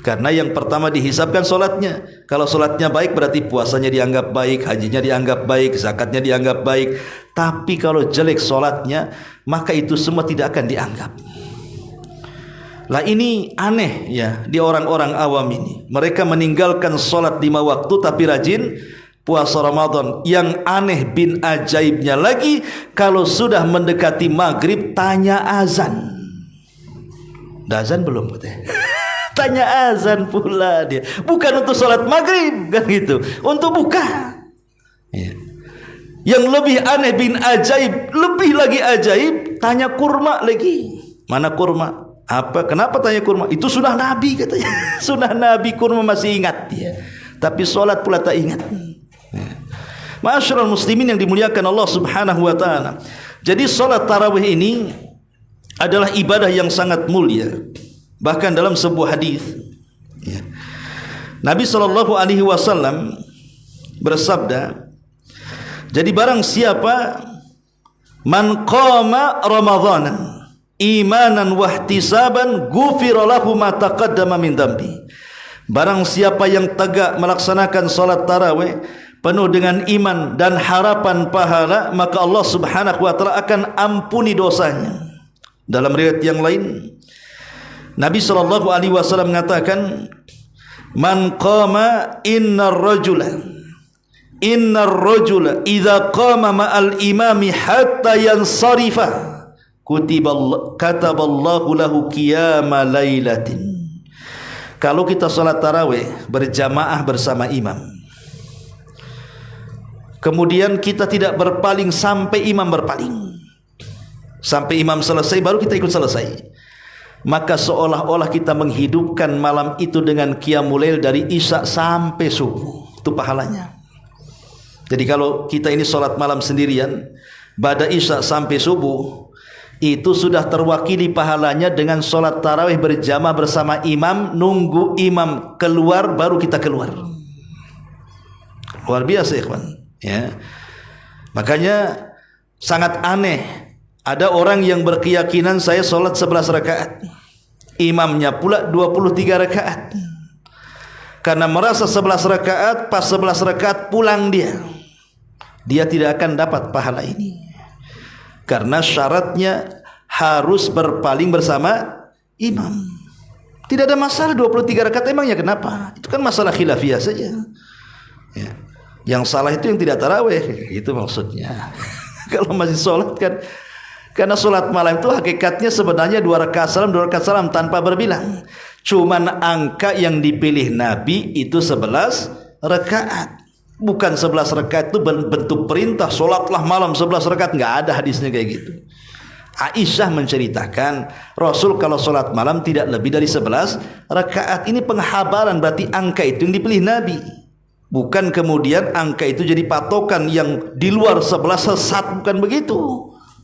Karena yang pertama dihisabkan solatnya. Kalau solatnya baik berarti puasanya dianggap baik, hajinya dianggap baik, zakatnya dianggap baik. Tapi kalau jelek solatnya, maka itu semua tidak akan dianggap. Lah ini aneh ya di orang-orang awam ini. Mereka meninggalkan solat 5 waktu tapi rajin puasa Ramadan. Yang aneh bin ajaibnya lagi, kalau sudah mendekati maghrib tanya azan. Dah azan belum betul? Tanya azan pula dia. Bukan untuk sholat maghrib kan gitu, untuk buka. Ya. Yang lebih aneh bin ajaib, lebih lagi ajaib, tanya kurma lagi. Mana kurma? Apa? Kenapa tanya kurma? Itu sunnah Nabi katanya. Sunnah Nabi, kurma masih ingat dia. Tapi sholat pula tak ingat. Ma'asyiral muslimin yang dimuliakan Allah Subhanahu wa taala. Jadi salat tarawih ini adalah ibadah yang sangat mulia. Bahkan dalam sebuah hadis, ya, Nabi SAW bersabda, jadi barang siapa man qama ramadhanan imanan wahtisaban ghufira lahu ma taqaddama min dambi. Barang siapa yang tegak melaksanakan salat tarawih penuh dengan iman dan harapan pahala, maka Allah Subhanahu wa taala akan ampuni dosanya. Dalam riwayat yang lain, Nabi SAW mengatakan, man qama innar rajula idza qama ma'al imami hatta yansarifa kataballahu lahu qiyama lailatin. Kalau kita salat tarawih berjamaah bersama imam, kemudian kita tidak berpaling sampai imam berpaling, sampai imam selesai baru kita ikut selesai, maka seolah-olah kita menghidupkan malam itu dengan qiyamul lail dari isya sampai subuh. Itu pahalanya. Jadi kalau kita ini sholat malam sendirian, ba'da isya sampai subuh, itu sudah terwakili pahalanya dengan sholat tarawih berjamaah bersama imam, nunggu imam keluar baru kita keluar. Luar biasa ikhwan, ya. Makanya sangat aneh ada orang yang berkeyakinan saya sholat 11 rakaat, imamnya pula 23 rakaat. karena merasa 11 rakaat, pas 11 rakaat pulang dia tidak akan dapat pahala ini, karena syaratnya harus berpaling bersama imam. Tidak ada masalah 23 rakaat, emangnya kenapa? Itu kan masalah khilafiyah saja ya. Yang salah itu yang tidak tarawih, itu maksudnya. Kalau masih sholat kan, karena sholat malam itu hakikatnya sebenarnya 2 rakaat salam tanpa berbilang. Cuman angka yang dipilih Nabi itu 11 rakaat. Bukan 11 rakaat itu bentuk perintah sholatlah malam 11 rakaat, nggak ada hadisnya kayak gitu. Aisyah menceritakan Rasul kalau sholat malam tidak lebih dari 11 rakaat. Ini penghabaran, berarti angka itu yang dipilih Nabi. Bukan kemudian angka itu jadi patokan yang di luar 11 sesat, bukan begitu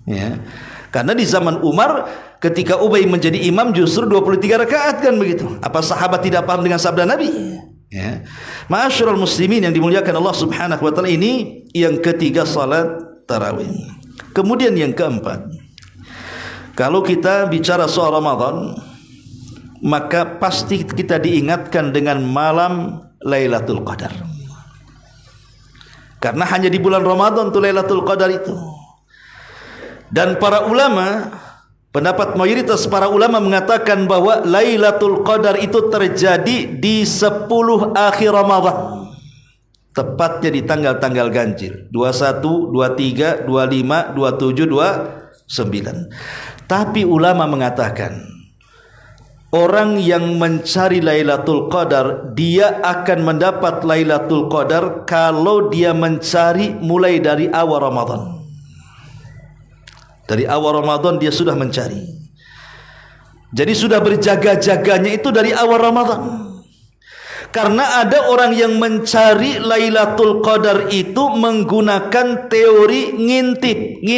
ya. Karena di zaman Umar ketika Ubay menjadi imam justru 23 rakaat kan begitu. Apa sahabat tidak paham dengan sabda Nabi ya? Ma'asyiral muslimin yang dimuliakan Allah Subhanahu wa taala, ini yang ketiga salat tarawih. Kemudian yang keempat, kalau kita bicara soal Ramadan, maka pasti kita diingatkan dengan malam Lailatul Qadar. Karena hanya di bulan Ramadan tuh Lailatul Qadar itu. Dan para ulama, pendapat mayoritas para ulama mengatakan bahwa Lailatul Qadar itu terjadi di 10 akhir Ramadan. Tepatnya di tanggal-tanggal ganjil 21, 23, 25, 27, 29. Tapi ulama mengatakan orang yang mencari Lailatul Qadar, dia akan mendapat Lailatul Qadar kalau dia mencari mulai dari awal Ramadan. Dari awal Ramadan dia sudah mencari. Jadi sudah berjaga-jaganya itu dari awal Ramadan. Karena ada orang yang mencari Lailatul Qadar itu menggunakan teori ngintip.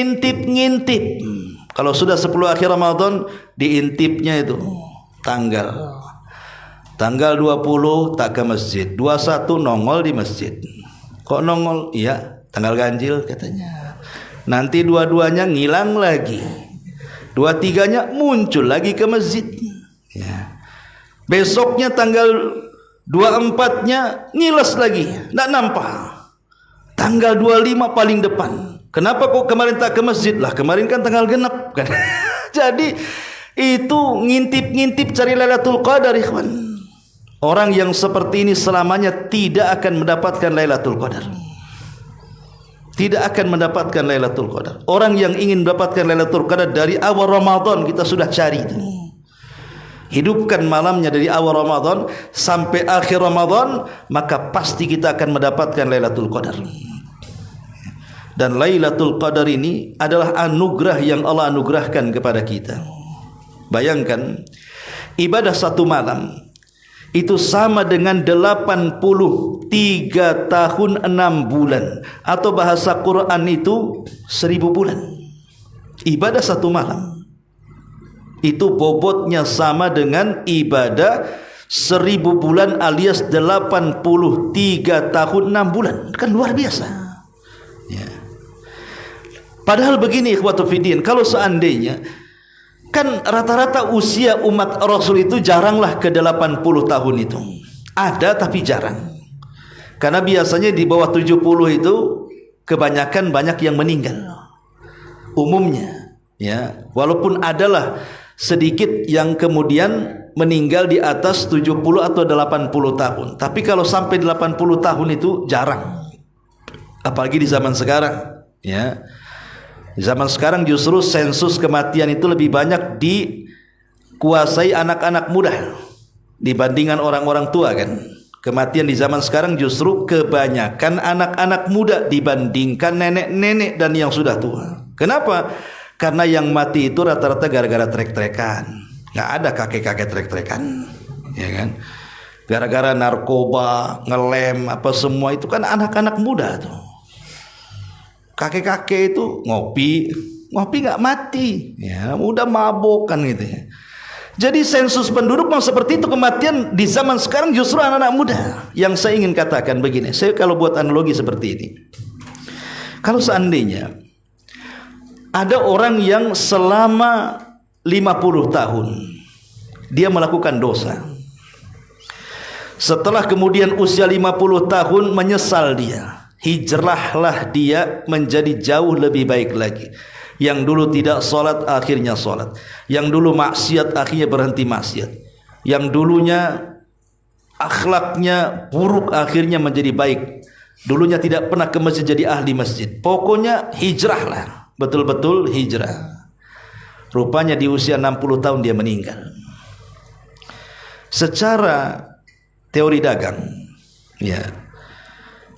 Kalau sudah 10 akhir Ramadan, diintipnya itu tanggal 20 tak ke masjid, 21 nongol di masjid. Kok nongol? Iya, tanggal ganjil katanya. Nanti 22-nya ngilang lagi, 23-nya muncul lagi ke masjid ya. Besoknya tanggal 24-nya ngiles lagi, tidak nampak. Tanggal 25 paling depan. Kenapa kok kemarin tak ke masjid? Lah kemarin kan tanggal genap kan. Jadi itu ngintip cari Lailatul Qadar, ikhwan. Orang yang seperti ini selamanya tidak akan mendapatkan Lailatul Qadar. Tidak akan mendapatkan Lailatul Qadar. Orang yang ingin mendapatkan Lailatul Qadar dari awal Ramadan kita sudah cari itu. Hidupkan malamnya dari awal Ramadan sampai akhir Ramadan, maka pasti kita akan mendapatkan Lailatul Qadar. Dan Lailatul Qadar ini adalah anugerah yang Allah anugerahkan kepada kita. Bayangkan, ibadah satu malam itu sama dengan 83 tahun 6 bulan, atau bahasa Quran itu 1000 bulan. Ibadah satu malam itu bobotnya sama dengan ibadah 1000 bulan alias 83 tahun 6 bulan. Kan luar biasa ya. Padahal begini ikhwatu fiddin, kalau seandainya kan rata-rata usia umat Rasul itu jaranglah ke 80 tahun itu. Ada tapi jarang. Karena biasanya di bawah 70 itu kebanyakan banyak yang meninggal. Umumnya ya, walaupun adalah sedikit yang kemudian meninggal di atas 70 atau 80 tahun. Tapi kalau sampai 80 tahun itu jarang. Apalagi di zaman sekarang ya. Di zaman sekarang justru sensus kematian itu lebih banyak dikuasai anak-anak muda dibandingkan orang-orang tua kan. Kematian di zaman sekarang justru kebanyakan anak-anak muda dibandingkan nenek-nenek dan yang sudah tua. Kenapa? Karena yang mati itu rata-rata gara-gara trek-trekan. Nggak ada kakek-kakek trek-trekan, ya kan? Gara-gara narkoba, ngelem, apa semua itu kan anak-anak muda tuh. Kakek-kakek itu ngopi nggak mati, ya udah mabok kan gitu ya. Jadi sensus penduduk memang seperti itu, kematian di zaman sekarang justru anak-anak muda. Yang saya ingin katakan begini, saya kalau buat analogi seperti ini, kalau seandainya ada orang yang selama 50 tahun dia melakukan dosa, Setelah kemudian usia 50 tahun menyesal dia. Hijrahlah dia menjadi jauh lebih baik lagi. Yang dulu tidak salat akhirnya salat. Yang dulu maksiat akhirnya berhenti maksiat. Yang dulunya akhlaknya buruk akhirnya menjadi baik. Dulunya tidak pernah ke masjid jadi ahli masjid. Pokoknya hijrahlah. Betul-betul hijrah. Rupanya di usia 60 tahun dia meninggal. Secara teori dagang, ya,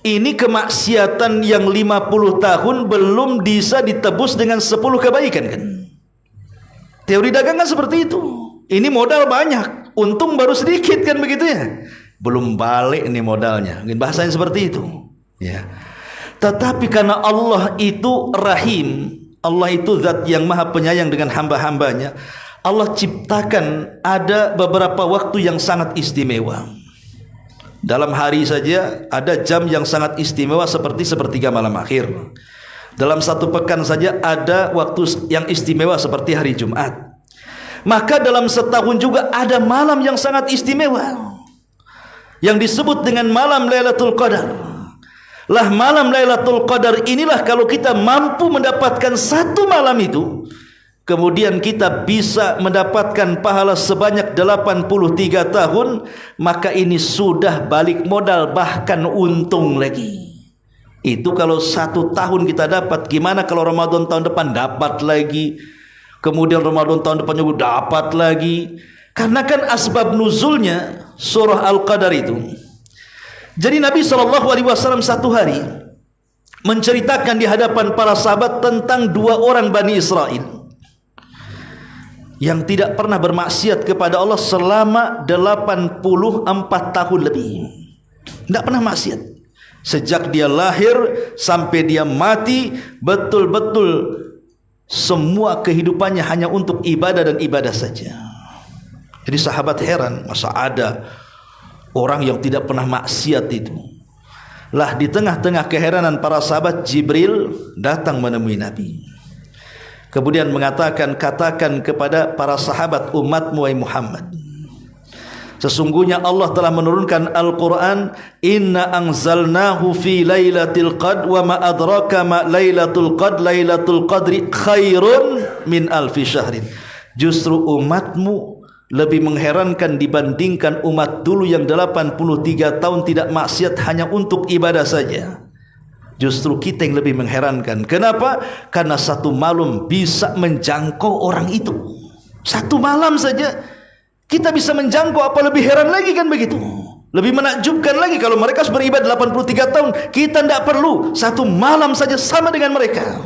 ini kemaksiatan yang 50 tahun belum bisa ditebus dengan 10 kebaikan kan? Teori dagang kan seperti itu. Ini modal banyak, untung baru sedikit kan begitu ya? Belum balik ini modalnya. Mungkin bahasanya seperti itu. Ya. Tetapi karena Allah itu Rahim, Allah itu zat yang maha penyayang dengan hamba-hambanya, Allah ciptakan ada beberapa waktu yang sangat istimewa. Dalam hari saja ada jam yang sangat istimewa seperti sepertiga malam akhir. Dalam satu pekan saja ada waktu yang istimewa seperti hari Jumat. Maka dalam setahun juga ada malam yang sangat istimewa yang disebut dengan malam Lailatul Qadar. Lah malam Lailatul Qadar inilah kalau kita mampu mendapatkan satu malam itu, kemudian kita bisa mendapatkan pahala sebanyak 83 tahun, maka ini sudah balik modal, bahkan untung lagi. Itu kalau 1 tahun kita dapat. Gimana kalau Ramadan tahun depan dapat lagi, kemudian Ramadan tahun depannya dapat lagi. Karena kan asbab nuzulnya surah Al-Qadar itu. Jadi Nabi SAW satu hari menceritakan di hadapan para sahabat tentang 2 orang Bani Israel yang tidak pernah bermaksiat kepada Allah selama 84 tahun lebih. Tidak pernah maksiat. Sejak dia lahir sampai dia mati, betul-betul semua kehidupannya hanya untuk ibadah dan ibadah saja. Jadi sahabat heran, masa ada orang yang tidak pernah maksiat itu. Lah di tengah-tengah keheranan para sahabat, Jibril datang menemui Nabi. Kemudian mengatakan, katakan kepada para sahabat umatmu wahai Muhammad, sesungguhnya Allah telah menurunkan Al-Quran, Inna anzalnahu fi lailatul qadr wa ma adraka ma lailatul qadr, lailatul qadri khairun min alfi syahrin. Justru umatmu lebih mengherankan dibandingkan umat dulu yang 83 tahun tidak maksiat hanya untuk ibadah saja. Justru kita yang lebih mengherankan. Kenapa? Karena satu malam bisa menjangkau orang itu. Satu malam saja kita bisa menjangkau, apa lebih heran lagi kan begitu? Lebih menakjubkan lagi kalau mereka beribadah 83 tahun, kita tidak perlu. Satu malam saja sama dengan mereka,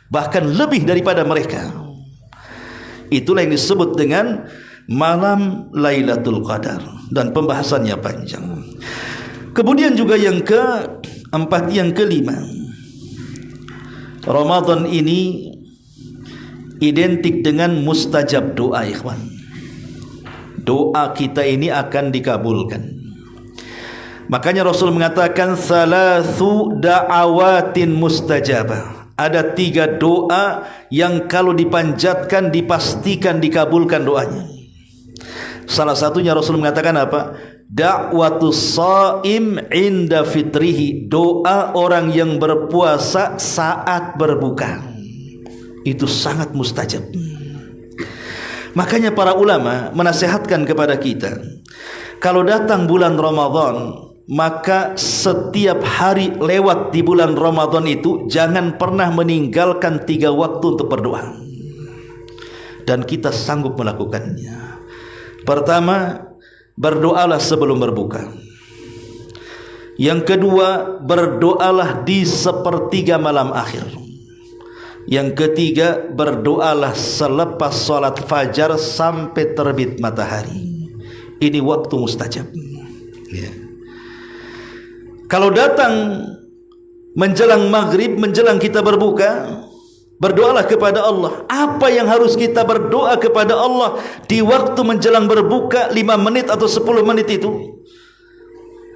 bahkan lebih daripada mereka. Itulah yang disebut dengan malam Lailatul Qadar, dan pembahasannya panjang. Kemudian juga yang keempat, yang kelima, Ramadan ini identik dengan mustajab doa, ikhwan. Doa kita ini akan dikabulkan. Makanya Rasul mengatakan salasu da'awatin mustajabah. Ada 3 doa yang kalau dipanjatkan dipastikan dikabulkan doanya. Salah satunya Rasul mengatakan apa? Da'watus shaim inda fitrihi. Doa orang yang berpuasa saat berbuka. Itu sangat mustajab. Makanya para ulama menasihatkan kepada kita, kalau datang bulan Ramadan, maka setiap hari lewat di bulan Ramadan itu jangan pernah meninggalkan 3 waktu untuk berdoa. Dan kita sanggup melakukannya. Pertama, berdoalah sebelum berbuka. Yang kedua, berdoalah di sepertiga malam akhir. Yang ketiga, berdoalah selepas sholat fajar sampai terbit matahari. Ini waktu mustajab. Ya. Kalau datang menjelang maghrib, menjelang kita berbuka, berdoalah kepada Allah. Apa yang harus kita berdoa kepada Allah di waktu menjelang berbuka 5 menit atau 10 menit itu?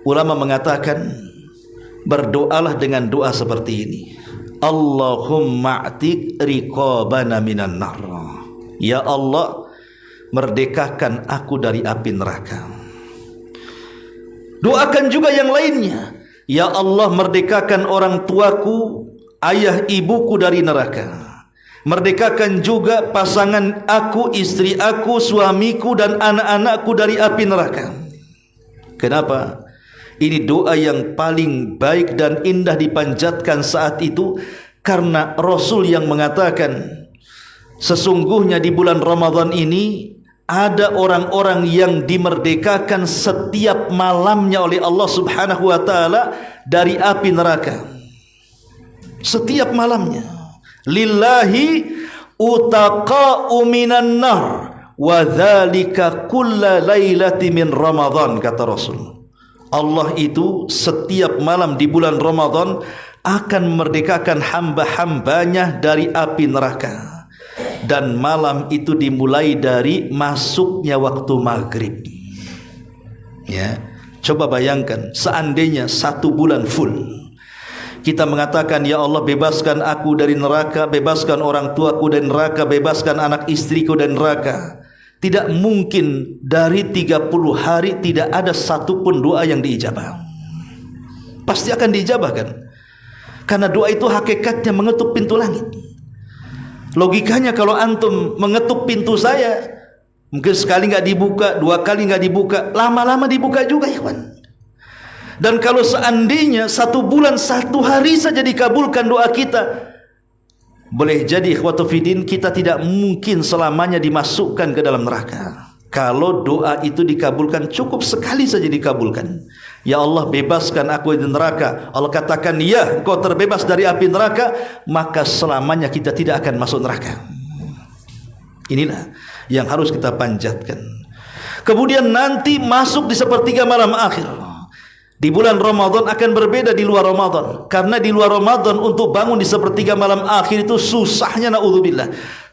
Ulama mengatakan, berdoalah dengan doa seperti ini. Allahumma a'tik riqabana minan nar. Ya Allah, merdekakan aku dari api neraka. Doakan juga yang lainnya. Ya Allah, merdekakan orang tuaku, ayah ibuku dari neraka. Merdekakan juga pasangan aku, istri aku, suamiku dan anak-anakku dari api neraka. Kenapa? Ini doa yang paling baik dan indah dipanjatkan saat itu, karena Rasul yang mengatakan, sesungguhnya di bulan Ramadan ini ada orang-orang yang dimerdekakan setiap malamnya oleh Allah Subhanahu wa taala dari api neraka. Setiap malamnya. Lillahi utaqa'u minan nar wa dzalika kulla lailati min Ramadan, kata Rasul. Allah itu setiap malam di bulan Ramadan akan memerdekakan hamba-hambanya dari api neraka. Dan malam itu dimulai dari masuknya waktu maghrib. Ya, coba bayangkan seandainya 1 bulan full kita mengatakan, ya Allah, bebaskan aku dari neraka, bebaskan orang tuaku dari neraka, bebaskan anak istriku dari neraka. Tidak mungkin dari 30 hari tidak ada satu pun doa yang diijabah. Pasti akan diijabah kan? Karena doa itu hakikatnya mengetuk pintu langit. Logikanya kalau antum mengetuk pintu saya, mungkin sekali nggak dibuka, 2 kali nggak dibuka, lama-lama dibuka juga, ya kawan. Dan kalau seandainya 1 bulan 1 hari saja dikabulkan doa kita, boleh jadi ikhwatu fiddin kita tidak mungkin selamanya dimasukkan ke dalam neraka. Kalau doa itu dikabulkan, cukup sekali saja dikabulkan. Ya Allah, bebaskan aku dari neraka. Allah katakan, ya, kau terbebas dari api neraka, maka selamanya kita tidak akan masuk neraka. Inilah yang harus kita panjatkan. Kemudian nanti masuk di sepertiga malam akhir. Di bulan Ramadan akan berbeda di luar Ramadan. Karena di luar Ramadan untuk bangun di sepertiga malam akhir itu susahnya, na'udzubillah.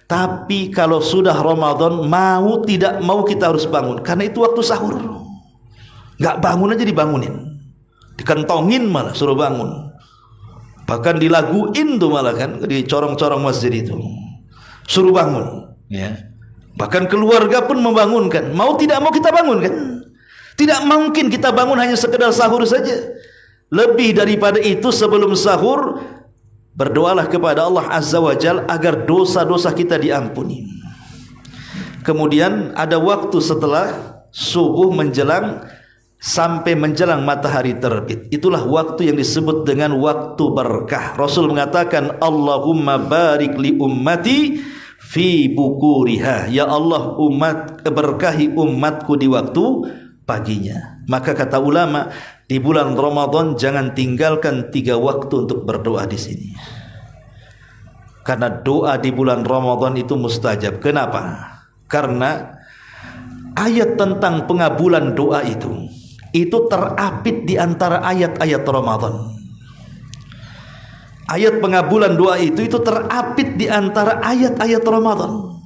Tapi kalau sudah Ramadan, mau tidak mau kita harus bangun, karena itu waktu sahur. Gak bangun aja dibangunin, dikentongin malah suruh bangun, bahkan dilaguin tuh malah kan, di corong-corong masjid itu suruh bangun, ya. Bahkan keluarga pun membangunkan. Mau tidak mau kita bangun kan. Tidak mungkin kita bangun hanya sekedar sahur saja. Lebih daripada itu, sebelum sahur berdoalah kepada Allah Azza wa Jalla agar dosa-dosa kita diampuni. Kemudian ada waktu setelah subuh menjelang sampai menjelang matahari terbit. Itulah waktu yang disebut dengan waktu berkah. Rasul mengatakan, Allahumma barik li ummati fi bukuriha. Ya Allah, berkahi umatku di waktu paginya. Maka kata ulama, di bulan Ramadan jangan tinggalkan 3 waktu untuk berdoa di sini. Karena doa di bulan Ramadan itu mustajab. Kenapa? Karena ayat tentang pengabulan doa itu terapit di antara ayat-ayat Ramadan. Ayat pengabulan doa itu terapit di antara ayat-ayat Ramadan.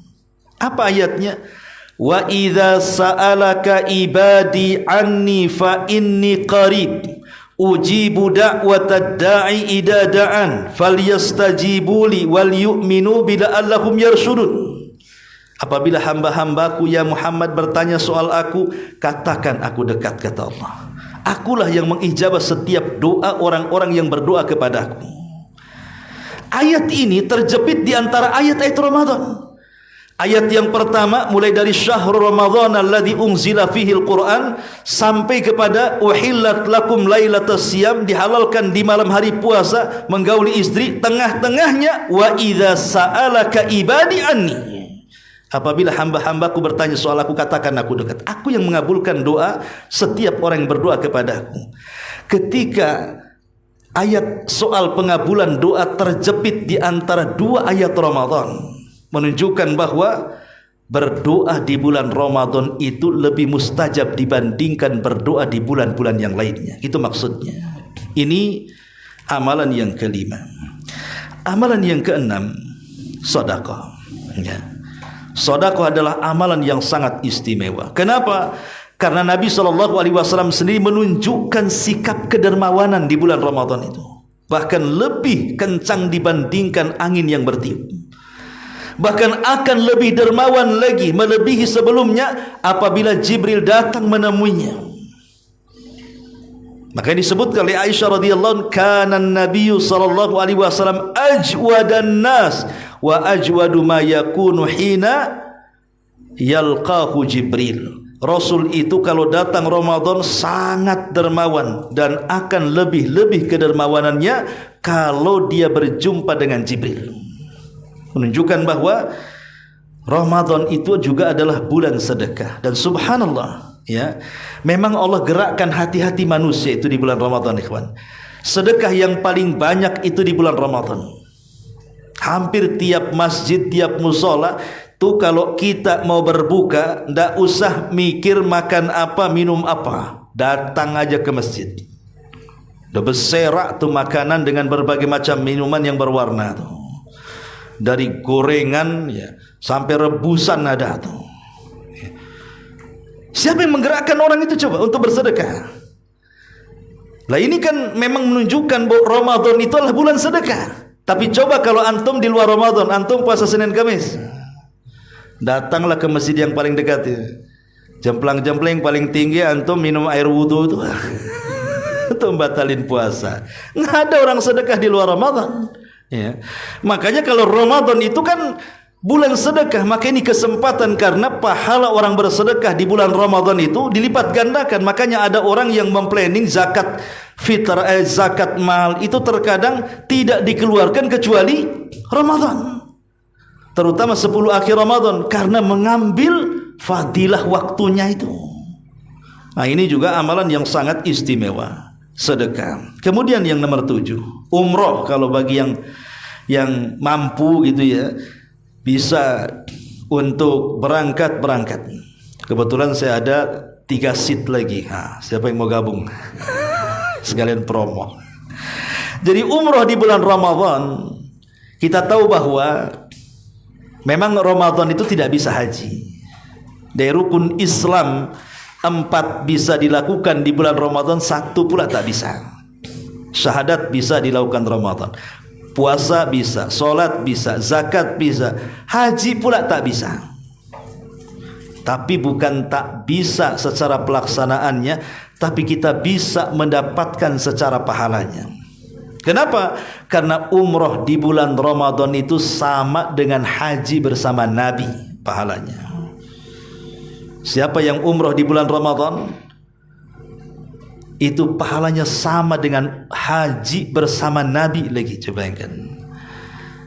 Apa ayatnya? Wa idza sa'alaka ibadi anni fa inni qarib ujibu da'watad da'i idza da'an falyastajibuli wal yu'minu bila'allahum yarshudun. Apabila hamba-hambaku ya Muhammad bertanya soal aku, katakan aku dekat, kata Allah. Akulah yang mengijabah setiap doa orang-orang yang berdoa kepadaku. Ayat ini terjepit di antara ayat-ayat Ramadan. Ayat yang pertama mulai dari syahrul Ramadan alladzi unzila fihi al-Quran sampai kepada uhillat lakum lailatas siyam, dihalalkan di malam hari puasa menggauli istri. Tengah-tengahnya wa idza sa'alaka ibadi anni, apabila hamba-hambaku bertanya soal aku, katakan aku dekat. Aku yang mengabulkan doa setiap orang yang berdoa kepadaku. Ketika ayat soal pengabulan doa terjepit di antara 2 ayat Ramadan, menunjukkan bahwa berdoa di bulan Ramadan itu lebih mustajab dibandingkan berdoa di bulan-bulan yang lainnya. Itu maksudnya. Ini amalan yang kelima. Amalan yang keenam, sedekah. Ya. Sedekah adalah amalan yang sangat istimewa. Kenapa? Karena Nabi SAW sendiri menunjukkan sikap kedermawanan di bulan Ramadan itu. Bahkan lebih kencang dibandingkan angin yang bertiup. Bahkan akan lebih dermawan lagi, melebihi sebelumnya apabila Jibril datang menemuinya. Maka disebut oleh Aisyah radhiyallahu anha, kana an-nabiy sallallahu alaihi wasallam ajwadan nas wa ajwadu ma yakunu hina yalqahu Jibril. Rasul itu kalau datang Ramadan sangat dermawan dan akan lebih-lebih kedermawanannya kalau dia berjumpa dengan Jibril. Menunjukkan bahwa Ramadan itu juga adalah bulan sedekah. Dan subhanallah, ya, memang Allah gerakkan hati-hati manusia itu di bulan Ramadan, ikhwan. Sedekah yang paling banyak itu di bulan Ramadan. Hampir tiap masjid, tiap musola tuh kalau kita mau berbuka, ndak usah mikir makan apa, minum apa, datang aja ke masjid. Udah berserak tuh makanan dengan berbagai macam minuman yang berwarna tuh. Dari gorengan ya sampai rebusan ada tuh. Siapa yang menggerakkan orang itu coba untuk bersedekah? Lah ini kan memang menunjukkan bahwa Ramadan itu adalah bulan sedekah. Tapi coba kalau antum di luar Ramadan, antum puasa Senin Kamis, datanglah ke masjid yang paling dekat ya. Jemplang-jempling paling tinggi, antum minum air wudu itu itu batalin puasa. Nggak ada orang sedekah di luar Ramadan ya. Makanya kalau Ramadan itu kan bulan sedekah, maka ini kesempatan karena pahala orang bersedekah di bulan Ramadan itu dilipat gandakan. Makanya ada orang yang memplanning zakat fitrah, zakat mal itu terkadang tidak dikeluarkan kecuali Ramadan, terutama 10 akhir Ramadan, karena mengambil fadilah waktunya itu. Nah ini juga amalan yang sangat istimewa, sedekah. Kemudian yang nomor 7, umroh. Kalau bagi yang mampu gitu ya, bisa untuk berangkat. Kebetulan saya ada 3 seat lagi. Nah, siapa yang mau gabung? Sekalian promo. Jadi umroh di bulan Ramadan, kita tahu bahwa memang Ramadan itu tidak bisa haji. Dari rukun Islam 4 bisa dilakukan di bulan Ramadan, 1 pula tak bisa. Syahadat bisa dilakukan Ramadan, puasa bisa, solat bisa, zakat bisa, haji pula tak bisa. Tapi bukan tak bisa secara pelaksanaannya, tapi kita bisa mendapatkan secara pahalanya. Kenapa? Karena umroh di bulan Ramadan itu sama dengan haji bersama Nabi pahalanya. Siapa yang umroh di bulan Ramadan, itu pahalanya sama dengan haji bersama Nabi lagi. Coba bayangkan.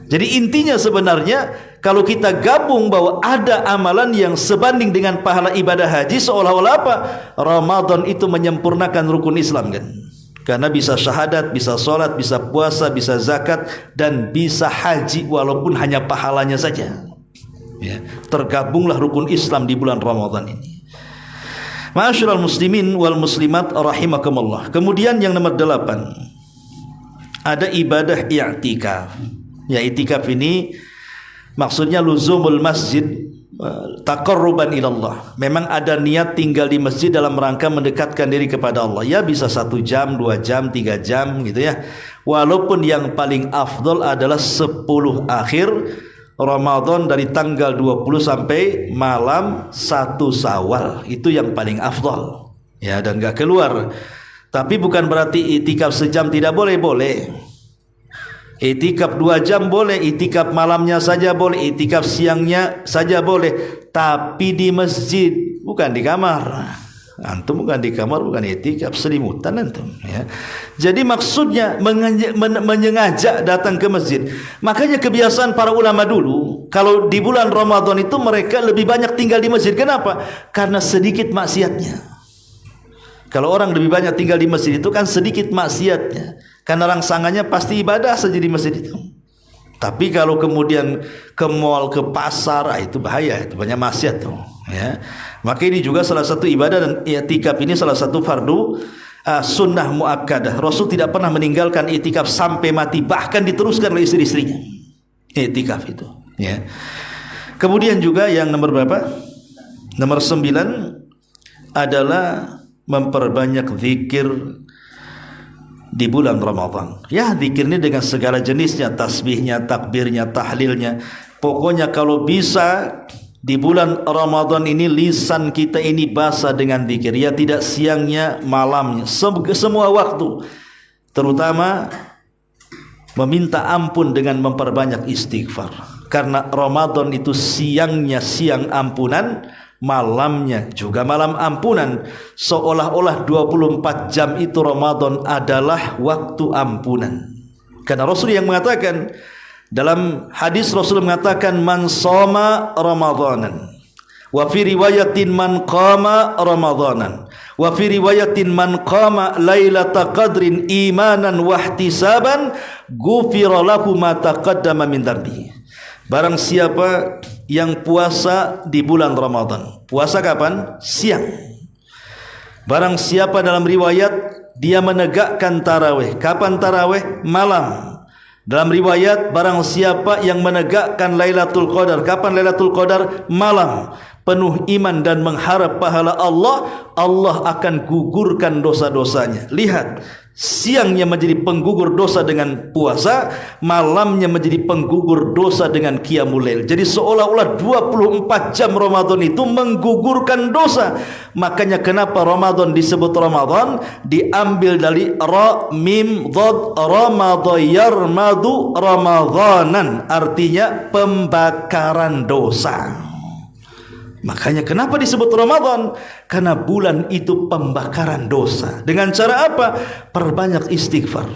Jadi intinya sebenarnya kalau kita gabung bahwa ada amalan yang sebanding dengan pahala ibadah haji, seolah-olah apa? Ramadan itu menyempurnakan rukun Islam kan? Karena bisa syahadat, bisa sholat, bisa puasa, bisa zakat, dan bisa haji walaupun hanya pahalanya saja ya. Tergabunglah rukun Islam di bulan Ramadan ini. Ma'asyiral muslimin wal muslimat rahimakumullah. Kemudian yang nomor 8, ada ibadah i'tikaf. Ya, i'tikaf ini maksudnya luzumul masjid taqarruban ilallah. Memang ada niat tinggal di masjid dalam rangka mendekatkan diri kepada Allah. Ya bisa 1 jam, 2 jam, 3 jam gitu ya. Walaupun yang paling afdol adalah 10 akhir Ramadan dari tanggal 20 sampai malam 1 Syawal. Itu yang paling afdol. Ya, dan enggak keluar. Tapi bukan berarti i'tikaf sejam tidak boleh, boleh. I'tikaf 2 jam boleh, i'tikaf malamnya saja boleh, i'tikaf siangnya saja boleh, tapi di masjid, bukan di kamar. Antum bukan di kamar, bukan i'tikaf, selimutan antum ya. Jadi maksudnya menyengaja datang ke masjid. Makanya kebiasaan para ulama dulu, kalau di bulan Ramadan itu mereka lebih banyak tinggal di masjid. Kenapa? Karena sedikit maksiatnya. Kalau orang lebih banyak tinggal di masjid itu kan sedikit maksiatnya, karena rangsangannya pasti ibadah saja di masjid itu. Tapi kalau kemudian ke mall, ke pasar, itu bahaya, itu banyak maksiat tuh ya. Maka ini juga salah satu ibadah, dan i'tikaf ini salah satu fardu sunnah muakkadah. Rasul tidak pernah meninggalkan i'tikaf sampai mati, bahkan diteruskan oleh istri-istrinya i'tikaf itu ya. Kemudian juga yang nomor berapa? Nomor 9 adalah memperbanyak zikir di bulan Ramadan. Ya, zikir ini dengan segala jenisnya, tasbihnya, takbirnya, tahlilnya. Pokoknya kalau bisa di bulan Ramadan ini lisan kita ini basah dengan zikir, ya tidak siangnya malamnya, semua waktu, terutama meminta ampun dengan memperbanyak istighfar. Karena Ramadan itu siangnya siang ampunan, malamnya juga malam ampunan. Seolah-olah 24 jam itu Ramadan adalah waktu ampunan. Karena Rasul yang mengatakan, dalam hadis Rasul mengatakan, man shoma ramadanan, wa fi riwayatin man qama ramadanan, wa fi riwayatin man qama lailata qadrin imanan wa ihtisaban ghufira lahu ma taqaddama min dhanbi. Barang siapa yang puasa di bulan Ramadan, puasa kapan? Siang. Barang siapa, dalam riwayat, dia menegakkan tarawih. Kapan tarawih? Malam. Dalam riwayat, barang siapa yang menegakkan Lailatul Qadar. Kapan Lailatul Qadar? Malam. Penuh iman dan mengharap pahala Allah, Allah akan gugurkan dosa-dosanya. Lihat, siangnya menjadi penggugur dosa dengan puasa, malamnya menjadi penggugur dosa dengan qiyamul lail. Jadi seolah-olah 24 jam Ramadan itu menggugurkan dosa. Makanya kenapa Ramadan disebut Ramadan, diambil dari ra mim dhad ramadha yarmadu ramadhanan, artinya pembakaran dosa. Makanya kenapa disebut Ramadan? Karena bulan itu pembakaran dosa. Dengan cara apa? Perbanyak istighfar.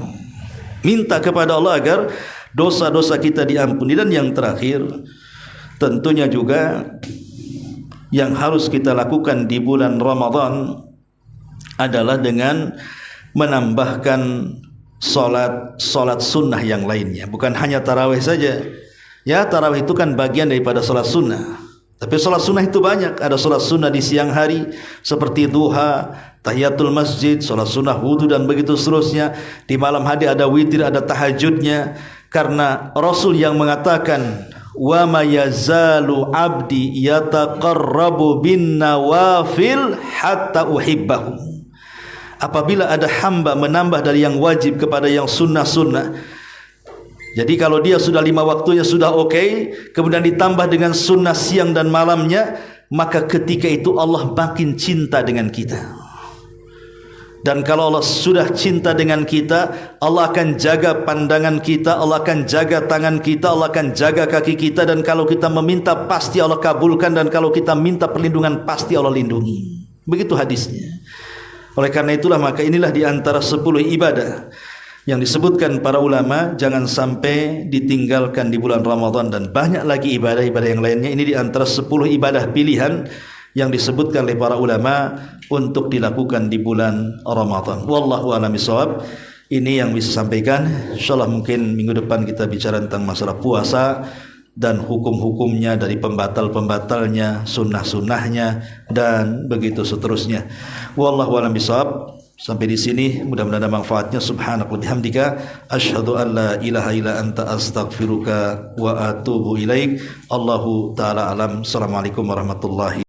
Minta kepada Allah agar dosa-dosa kita diampuni. Dan yang terakhir, tentunya juga yang harus kita lakukan di bulan Ramadan adalah dengan menambahkan solat sunnah yang lainnya. Bukan hanya tarawih saja. Ya, tarawih itu kan bagian daripada solat sunnah. Tapi solat sunnah itu banyak. Ada solat sunnah di siang hari seperti duha, tahiyatul masjid, solat sunnah wudu dan begitu seterusnya. Di malam hari ada witir, ada tahajudnya. Karena Rasul yang mengatakan, wa ma yazalu abdi yataqarrabu bin nawafil hatta uhibbahu. Apabila ada hamba menambah dari yang wajib kepada yang sunnah-sunnah. Jadi kalau dia sudah 5 waktunya sudah oke, kemudian ditambah dengan sunnah siang dan malamnya, maka ketika itu Allah makin cinta dengan kita. Dan kalau Allah sudah cinta dengan kita, Allah akan jaga pandangan kita, Allah akan jaga tangan kita, Allah akan jaga kaki kita. Dan kalau kita meminta, pasti Allah kabulkan. Dan kalau kita minta perlindungan, pasti Allah lindungi. Begitu hadisnya. Oleh karena itulah, maka inilah di antara 10 ibadah yang disebutkan para ulama jangan sampai ditinggalkan di bulan Ramadan. Dan banyak lagi ibadah-ibadah yang lainnya. Ini di antara 10 ibadah pilihan yang disebutkan oleh para ulama untuk dilakukan di bulan Ramadan. Wallahu a'lam bishawab. Ini yang bisa sampaikan. Insyaallah mungkin minggu depan kita bicara tentang masalah puasa dan hukum-hukumnya, dari pembatal-pembatalnya, sunnah-sunnahnya dan begitu seterusnya. Wallahu a'lam bishawab. Sampai di sini, mudah-mudahan ada manfaatnya. Subhanaka wa bihamdika asyhadu an la ilaha illa anta astaghfiruka wa atubu ilaik. Allahu taala alam. Assalamualaikum warahmatullahi